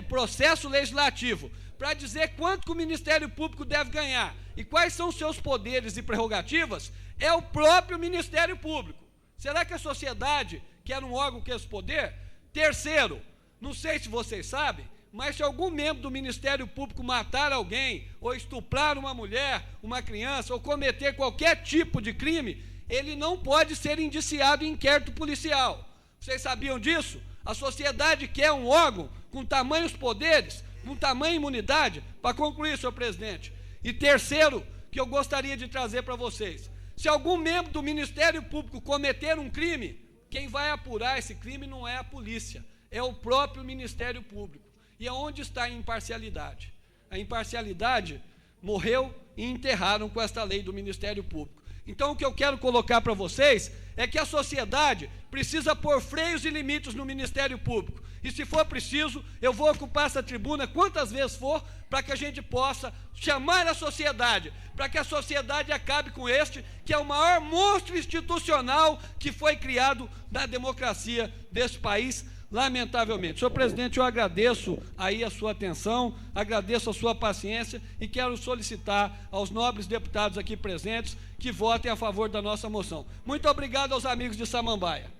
processo legislativo para dizer quanto que o Ministério Público deve ganhar e quais são os seus poderes e prerrogativas, é o próprio Ministério Público. Será que a sociedade quer um órgão com esse poder? Terceiro, não sei se vocês sabem, mas se algum membro do Ministério Público matar alguém, ou estuprar uma mulher, uma criança, ou cometer qualquer tipo de crime, ele não pode ser indiciado em inquérito policial. Vocês sabiam disso? A sociedade quer um órgão com tamanhos poderes, com tamanha imunidade, para concluir, senhor presidente. E terceiro, que eu gostaria de trazer para vocês, se algum membro do Ministério Público cometer um crime, quem vai apurar esse crime não é a polícia, é o próprio Ministério Público. E aonde está a imparcialidade? A imparcialidade morreu e enterraram com esta lei do Ministério Público. Então o que eu quero colocar para vocês é que a sociedade precisa pôr freios e limites no Ministério Público. E se for preciso, eu vou ocupar essa tribuna quantas vezes for, para que a gente possa chamar a sociedade, para que a sociedade acabe com este, que é o maior monstro institucional que foi criado na democracia desse país, lamentavelmente. Senhor presidente, eu agradeço aí a sua atenção, agradeço a sua paciência e quero solicitar aos nobres deputados aqui presentes que votem a favor da nossa moção. Muito obrigado aos amigos de Samambaia.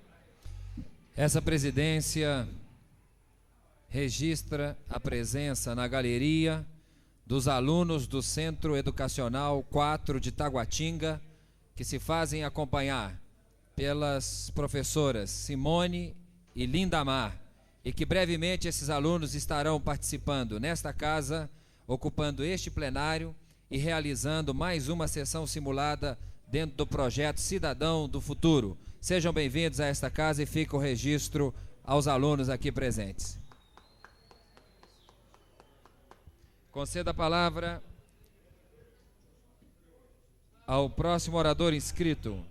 Essa presidência registra a presença na galeria dos alunos do Centro Educacional 4 de Taguatinga, que se fazem acompanhar pelas professoras Simone e Lindamar, e que brevemente esses alunos estarão participando nesta casa, ocupando este plenário e realizando mais uma sessão simulada dentro do projeto Cidadão do Futuro. Sejam bem-vindos a esta casa e fica o registro aos alunos aqui presentes. Conceda a palavra ao próximo orador inscrito,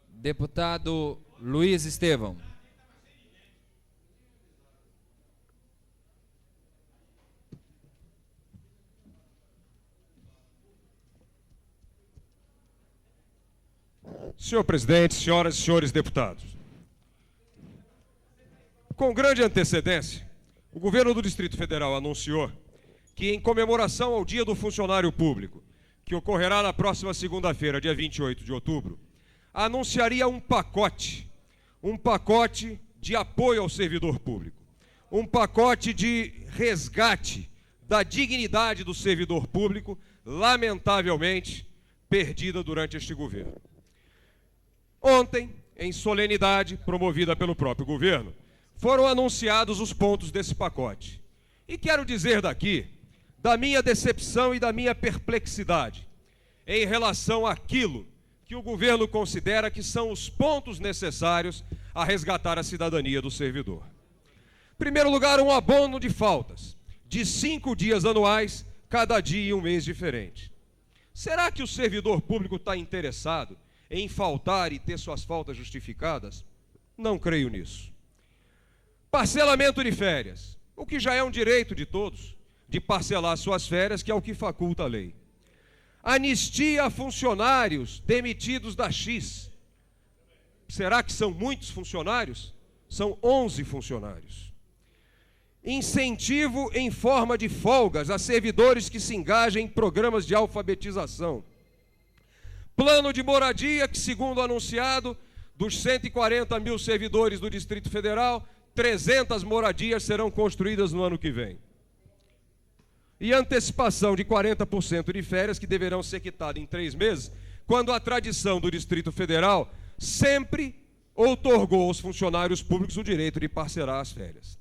deputado Luiz Estevão. Senhor presidente, senhoras e senhores deputados, com grande antecedência, o governo do Distrito Federal anunciou que, em comemoração ao Dia do Funcionário Público, que ocorrerá na próxima segunda-feira, dia 28 de outubro, anunciaria um pacote de apoio ao servidor público, um pacote de resgate da dignidade do servidor público, lamentavelmente perdida durante este governo. Ontem, em solenidade promovida pelo próprio governo, foram anunciados os pontos desse pacote. E quero dizer daqui da minha decepção e da minha perplexidade em relação àquilo que o governo considera que são os pontos necessários a resgatar a cidadania do servidor. Em primeiro lugar, um abono de faltas, de 5 dias anuais, cada dia em um mês diferente. Será que o servidor público está interessado em faltar e ter suas faltas justificadas? Não creio nisso. Parcelamento de férias, o que já é um direito de todos, de parcelar suas férias, que é o que faculta a lei. Anistia a funcionários demitidos da X. Será que são muitos funcionários? São 11 funcionários. Incentivo em forma de folgas a servidores que se engajem em programas de alfabetização. Plano de moradia que, segundo anunciado, dos 140 mil servidores do Distrito Federal, 300 moradias serão construídas no ano que vem. E antecipação de 40% de férias que deverão ser quitadas em 3 meses, quando a tradição do Distrito Federal sempre outorgou aos funcionários públicos o direito de parcelar as férias.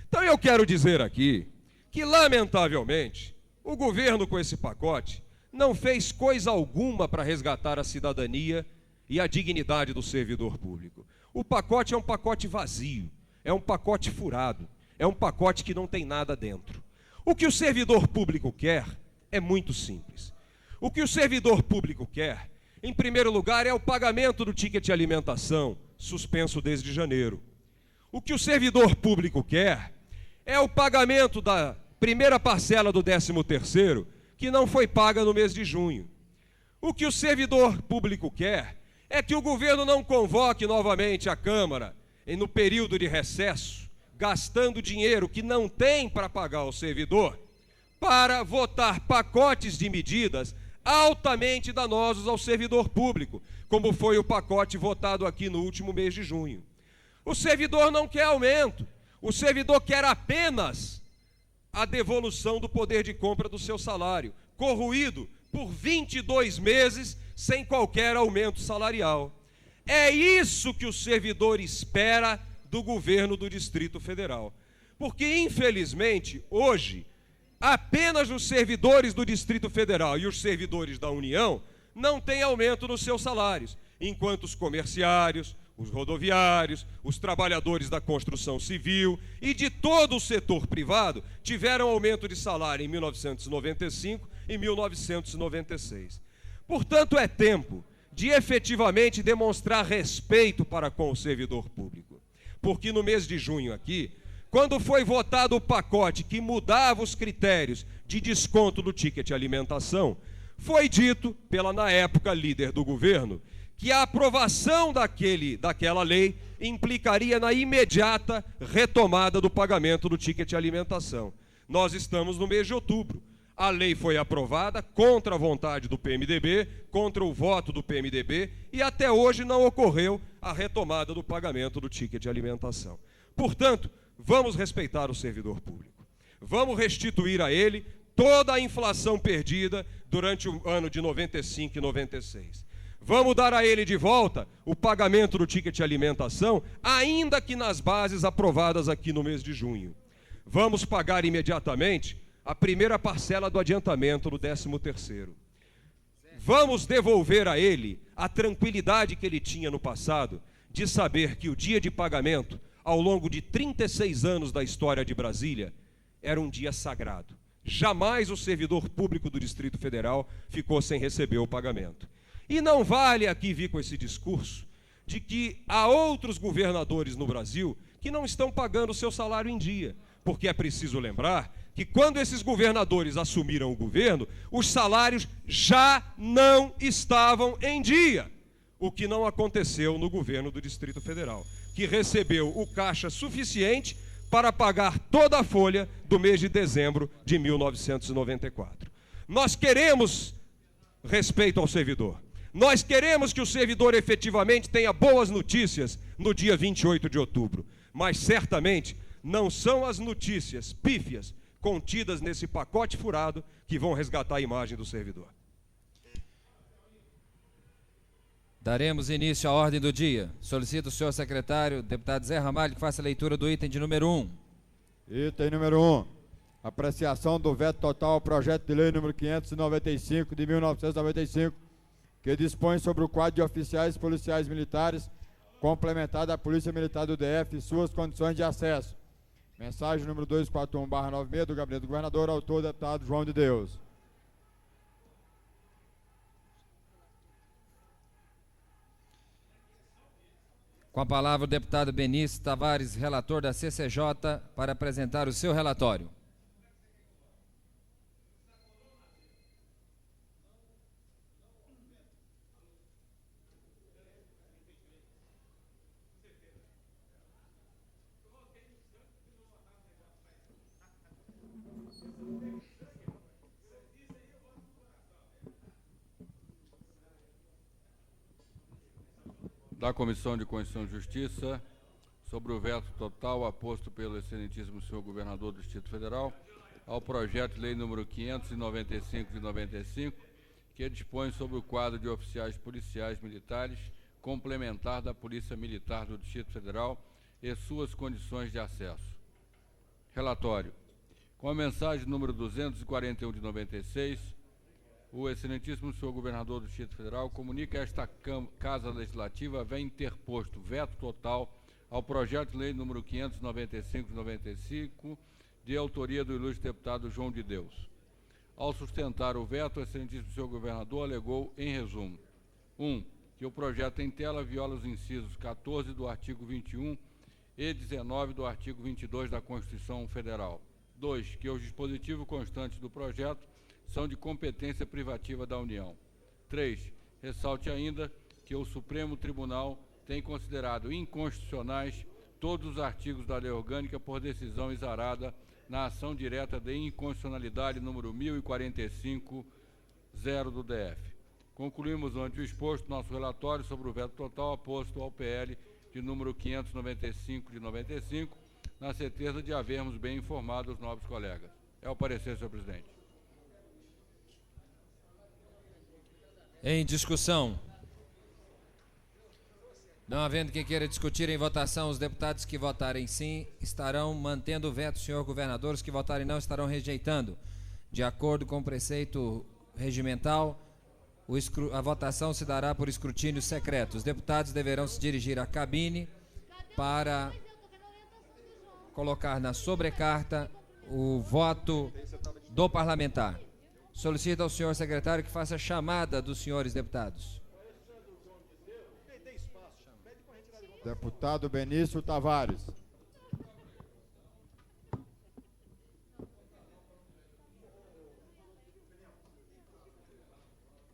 Então eu quero dizer aqui que, lamentavelmente, o governo com esse pacote não fez coisa alguma para resgatar a cidadania e a dignidade do servidor público. O pacote é um pacote vazio, é um pacote furado, é um pacote que não tem nada dentro. O que o servidor público quer é muito simples. O que o servidor público quer, em primeiro lugar, é o pagamento do ticket de alimentação, suspenso desde janeiro. O que o servidor público quer é o pagamento da primeira parcela do 13º, que não foi paga no mês de junho. O que o servidor público quer é que o governo não convoque novamente a Câmara no período de recesso, gastando dinheiro que não tem para pagar ao servidor, para votar pacotes de medidas altamente danosos ao servidor público, como foi o pacote votado aqui no último mês de junho. O servidor não quer aumento, o servidor quer apenas a devolução do poder de compra do seu salário, corroído por 22 meses sem qualquer aumento salarial. É isso que o servidor espera do governo do Distrito Federal. Porque, infelizmente, hoje, apenas os servidores do Distrito Federal e os servidores da União não têm aumento nos seus salários, enquanto os comerciários, os rodoviários, os trabalhadores da construção civil e de todo o setor privado tiveram aumento de salário em 1995 e 1996. Portanto, é tempo de efetivamente demonstrar respeito para com o servidor público. Porque no mês de junho aqui, quando foi votado o pacote que mudava os critérios de desconto do ticket de alimentação, foi dito pela, na época, líder do governo, que a aprovação daquela lei implicaria na imediata retomada do pagamento do ticket de alimentação. Nós estamos no mês de outubro. A lei foi aprovada contra a vontade do PMDB, contra o voto do PMDB, e até hoje não ocorreu a retomada do pagamento do ticket de alimentação. Portanto, vamos respeitar o servidor público. Vamos restituir a ele toda a inflação perdida durante o ano de 95 e 96. Vamos dar a ele de volta o pagamento do ticket de alimentação, ainda que nas bases aprovadas aqui no mês de junho. Vamos pagar imediatamente a primeira parcela do adiantamento do 13º. Vamos devolver a ele a tranquilidade que ele tinha no passado, de saber que o dia de pagamento, ao longo de 36 anos da história de Brasília, era um dia sagrado. Jamais o servidor público do Distrito Federal ficou sem receber o pagamento. E não vale aqui vir com esse discurso de que há outros governadores no Brasil que não estão pagando o seu salário em dia, porque é preciso lembrar que quando esses governadores assumiram o governo, os salários já não estavam em dia, o que não aconteceu no governo do Distrito Federal, que recebeu o caixa suficiente para pagar toda a folha do mês de dezembro de 1994. Nós queremos respeito ao servidor. Nós queremos que o servidor efetivamente tenha boas notícias no dia 28 de outubro, mas certamente não são as notícias pífias contidas nesse pacote furado que vão resgatar a imagem do servidor. Daremos início à ordem do dia. Solicito o senhor secretário, deputado Zé Ramalho, que faça a leitura do item de número 1. Item número 1. Apreciação do veto total ao projeto de lei número 595 de 1995, que dispõe sobre o quadro de oficiais policiais militares complementar da Polícia Militar do DF e suas condições de acesso, Mensagem número 241/96 do Gabinete do Governador, autor deputado João de Deus. Com a palavra o deputado Benício Tavares, relator da CCJ, para apresentar o seu relatório. Da Comissão de Constituição e Justiça, sobre o veto total aposto pelo excelentíssimo senhor governador do Distrito Federal ao projeto de lei número 595 de 95, que dispõe sobre o quadro de oficiais policiais militares complementar da Polícia Militar do Distrito Federal e suas condições de acesso. Relatório. Com a mensagem número 241 de 96, o excelentíssimo senhor governador do Distrito Federal comunica a esta Casa Legislativa haver interposto veto total ao projeto de lei número 595 de 95, de autoria do ilustre deputado João de Deus. Ao sustentar o veto, o excelentíssimo senhor governador alegou, em resumo: 1. Que o projeto em tela viola os incisos 14 do artigo 21 e 19 do artigo 22 da Constituição Federal. 2. Que os dispositivos constantes do projeto são de competência privativa da União. 3. Ressalte ainda que o Supremo Tribunal tem considerado inconstitucionais todos os artigos da Lei Orgânica por decisão exarada na ação direta de inconstitucionalidade número 1045-0 do DF. Concluímos ante o exposto nosso relatório sobre o veto total aposto ao PL de número 595 de 95, na certeza de havermos bem informado os nobres colegas. É o parecer, senhor presidente. Em discussão. Não havendo quem queira discutir em votação, os deputados que votarem sim estarão mantendo o veto, senhor governador. Os que votarem não estarão rejeitando. De acordo com o preceito regimental, a votação se dará por escrutínio secreto. Os deputados deverão se dirigir à cabine para colocar na sobrecarta o voto do parlamentar. Solicito ao senhor secretário que faça chamada dos senhores deputados. Deputado Benício Tavares.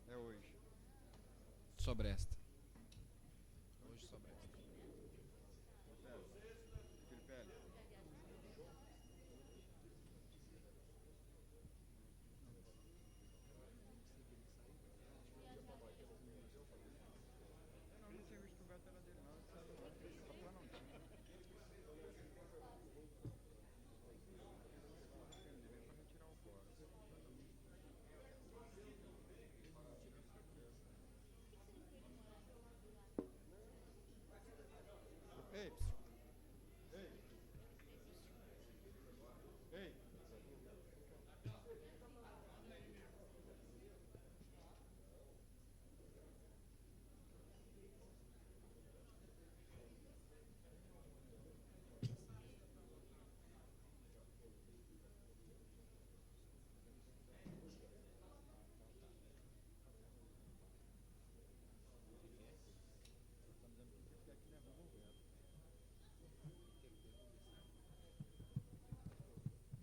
É hoje. Sobre esta. Hoje sobre esta.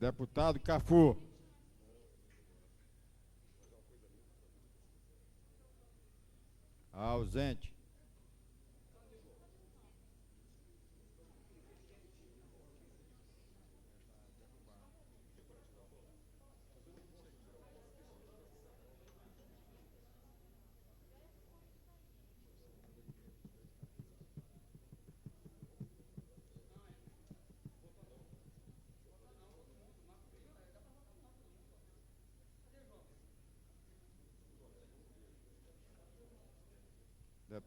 Deputado Cafu. Ausente.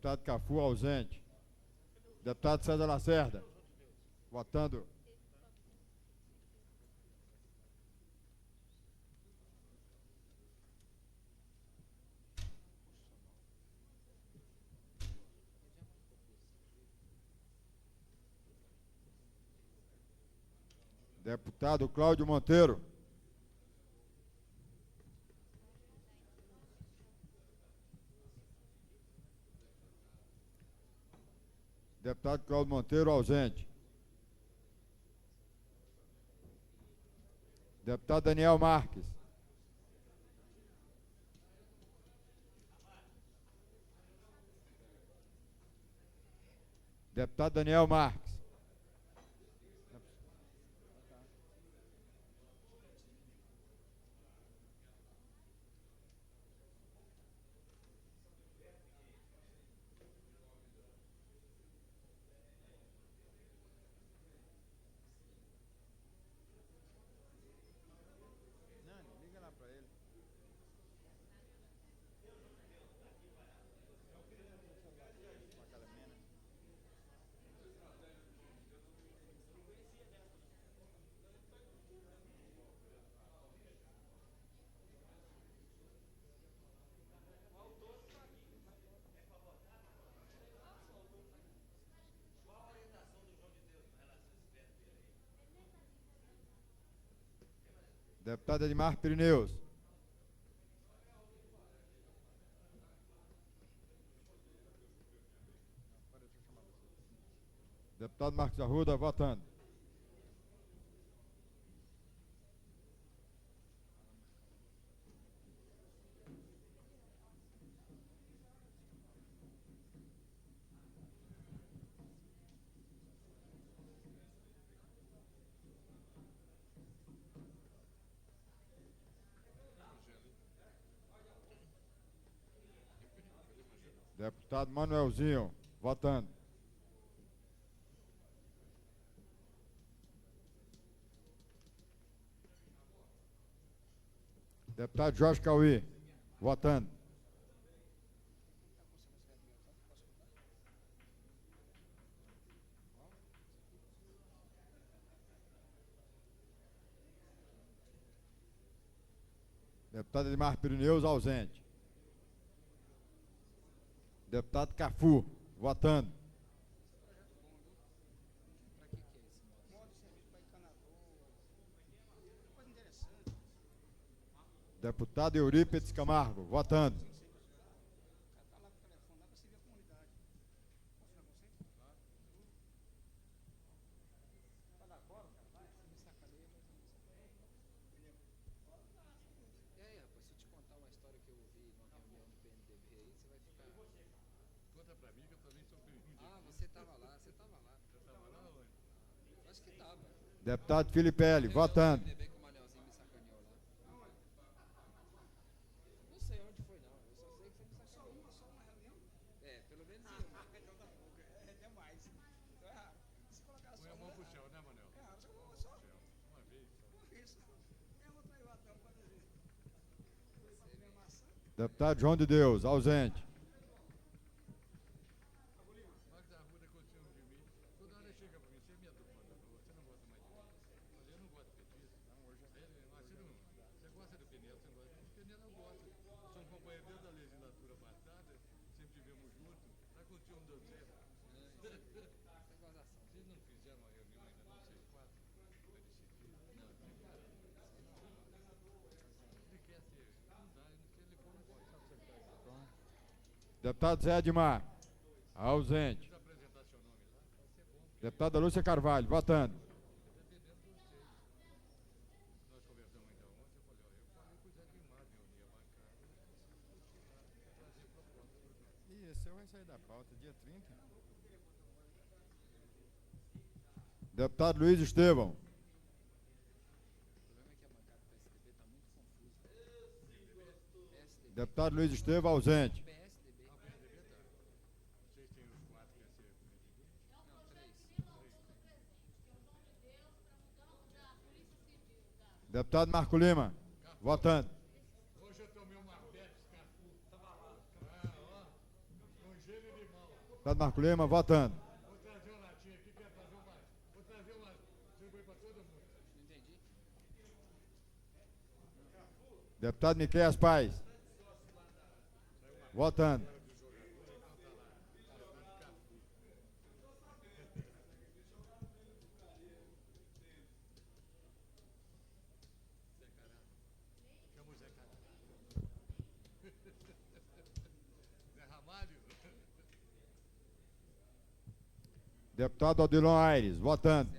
Deputado Cafu, ausente. Deputado César Lacerda. Votando. Deputado Cláudio Monteiro. Deputado Cláudio Monteiro, ausente. Deputado Daniel Marques. Deputado Daniel Marques. Deputado Edmar Pirineus. Deputado Marcos Arruda, votando. Deputado Manuelzinho, votando. Deputado Jorge Cauí, votando. Deputado Edmar Pirineus, ausente. Deputado Cafu, votando. Deputado Eurípides Camargo, votando. Deputado Filipelli, votando. Deputado João de Deus, ausente. Deputado Zé Edmar, ausente. Deputada Lúcia Carvalho, votando. E esse vai sair da pauta, dia 30. Deputado Luiz Estevão. Deputado Luiz Estevão, ausente. Deputado Marco Lima, votando. Hoje eu tomei uma Pepsi Cafu. Com gelo e limão. Deputado Marco Lima, votando. Vou trazer uma latinha aqui, quer trazer uma. Vou trazer uma. Distribui para todo mundo. Entendi. Deputado Miqueias Paz, votando. Deputado Odilon Aires, votando.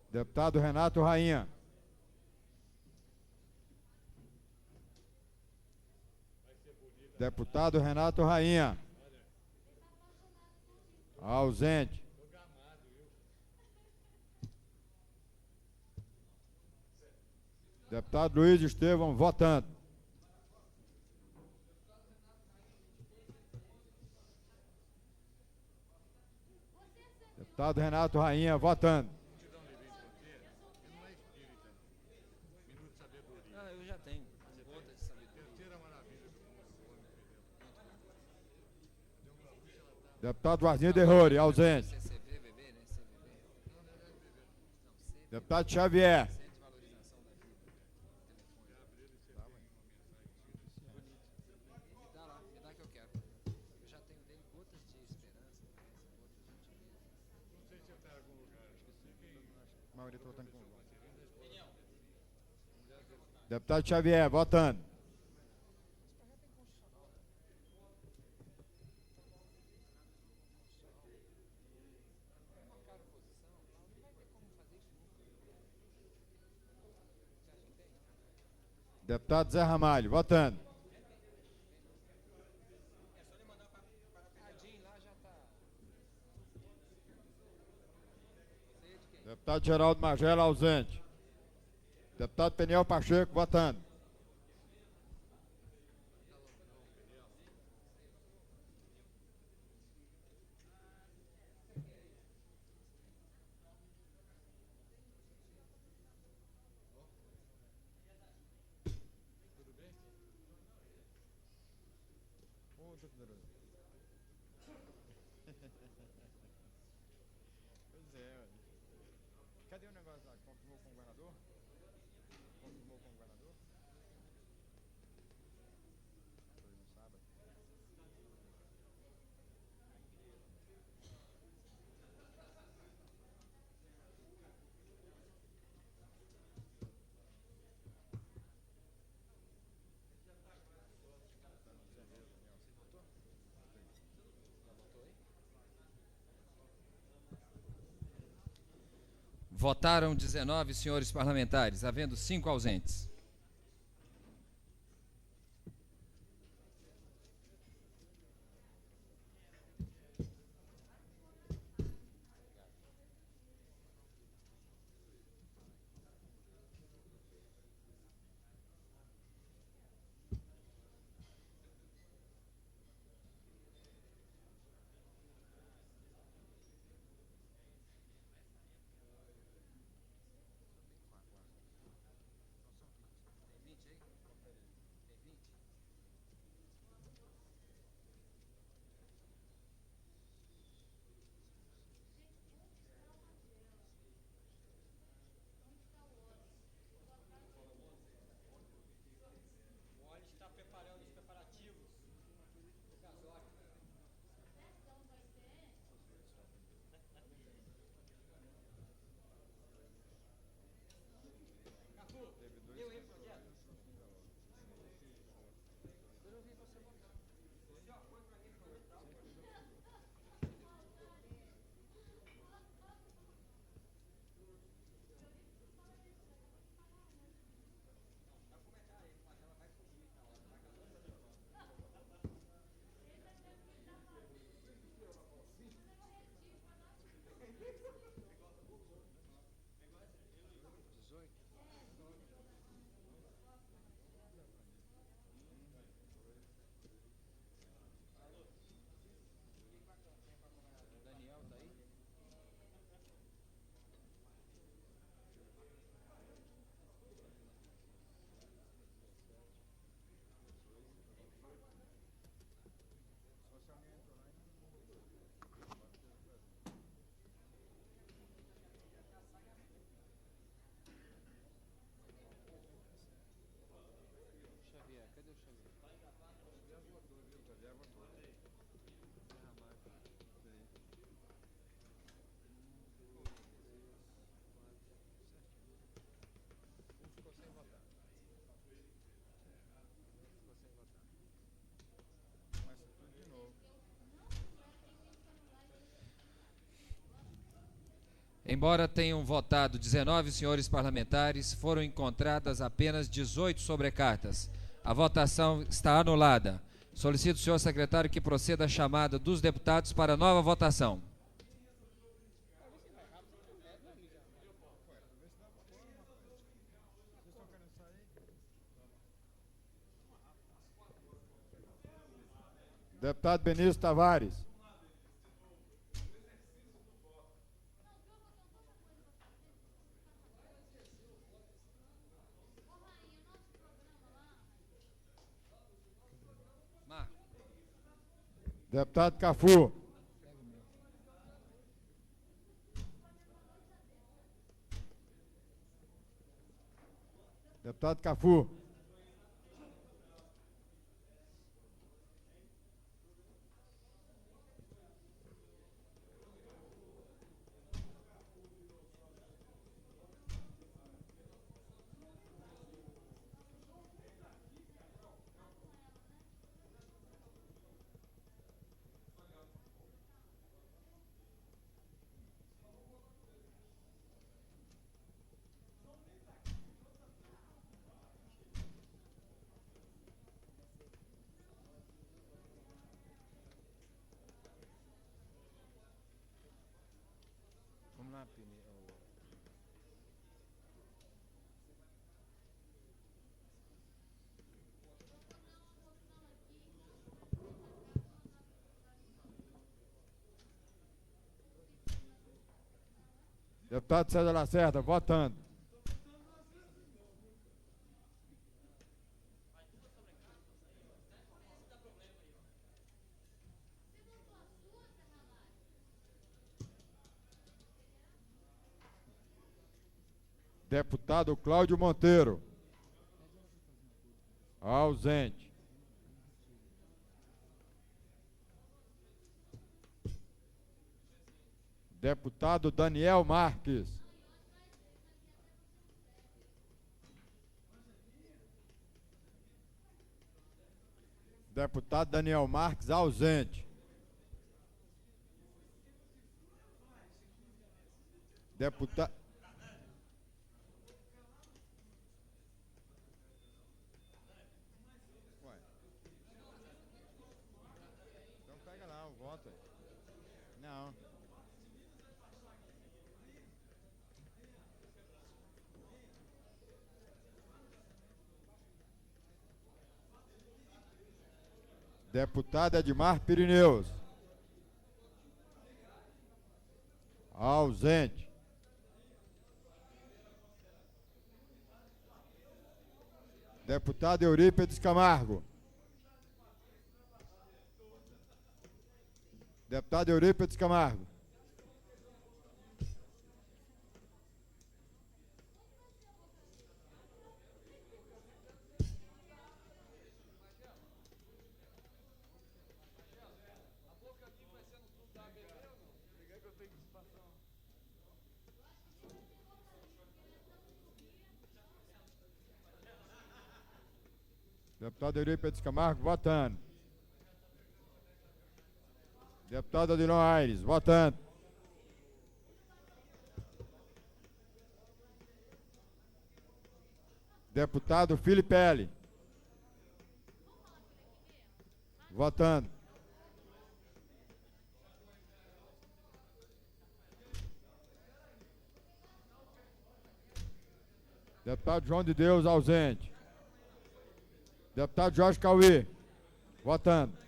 Deputado Renato Rainha. Deputado Renato Rainha. Ausente. Deputado Luiz Estevão, votando. Deputado Renato Rainha, votando. Eu já tenho. Gota de sabedoria. Deputado Varzinho de Rori, ausente. Deputado Xavier. Deputado Xavier, votando. Deputado Zé Ramalho, votando. Deputado Geraldo Magela, ausente. Deputado Peniel Pacheco, votando. Pois é. Cadê o negócio lá? Confirmou com o governador? Confirmou com o governador? Foi no sábado. Votaram 19 senhores parlamentares, havendo 5 ausentes. Embora tenham votado 19 senhores parlamentares, foram encontradas apenas 18 sobrecartas. A votação está anulada. Solicito ao senhor secretário que proceda à chamada dos deputados para nova votação. Deputado Benício Tavares. Deputado Cafu. Deputado Cafu. Deputado César Lacerda, votando. Deputado Cláudio Monteiro. Ausente. Deputado Daniel Marques. Deputado Daniel Marques, ausente. Deputado... Então pega lá o voto. Não. Deputado Edmar Pirineus. Ausente. Deputado Eurípides Camargo. Deputado Eurípides Camargo. Deputado Eurípides Camargo, votando. Deputado Adilon Aires, votando. Deputado Filipelli. Votando. Deputado João de Deus, ausente. Deputado Jorge Cauê, votando.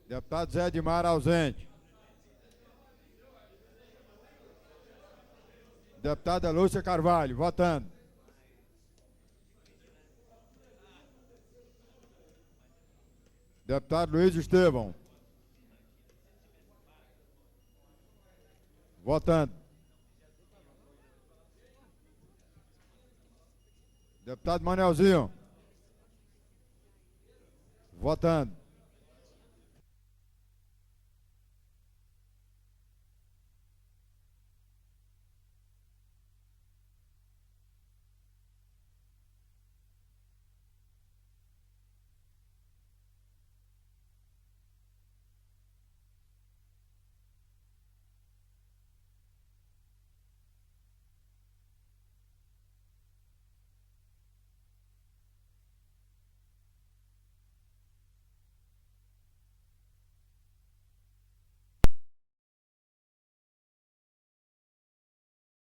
Deputado Zé Edmar, ausente. Deputada Lúcia Carvalho, votando. Deputado Luiz Estevão. Votando. Deputado Manelzinho. Votando.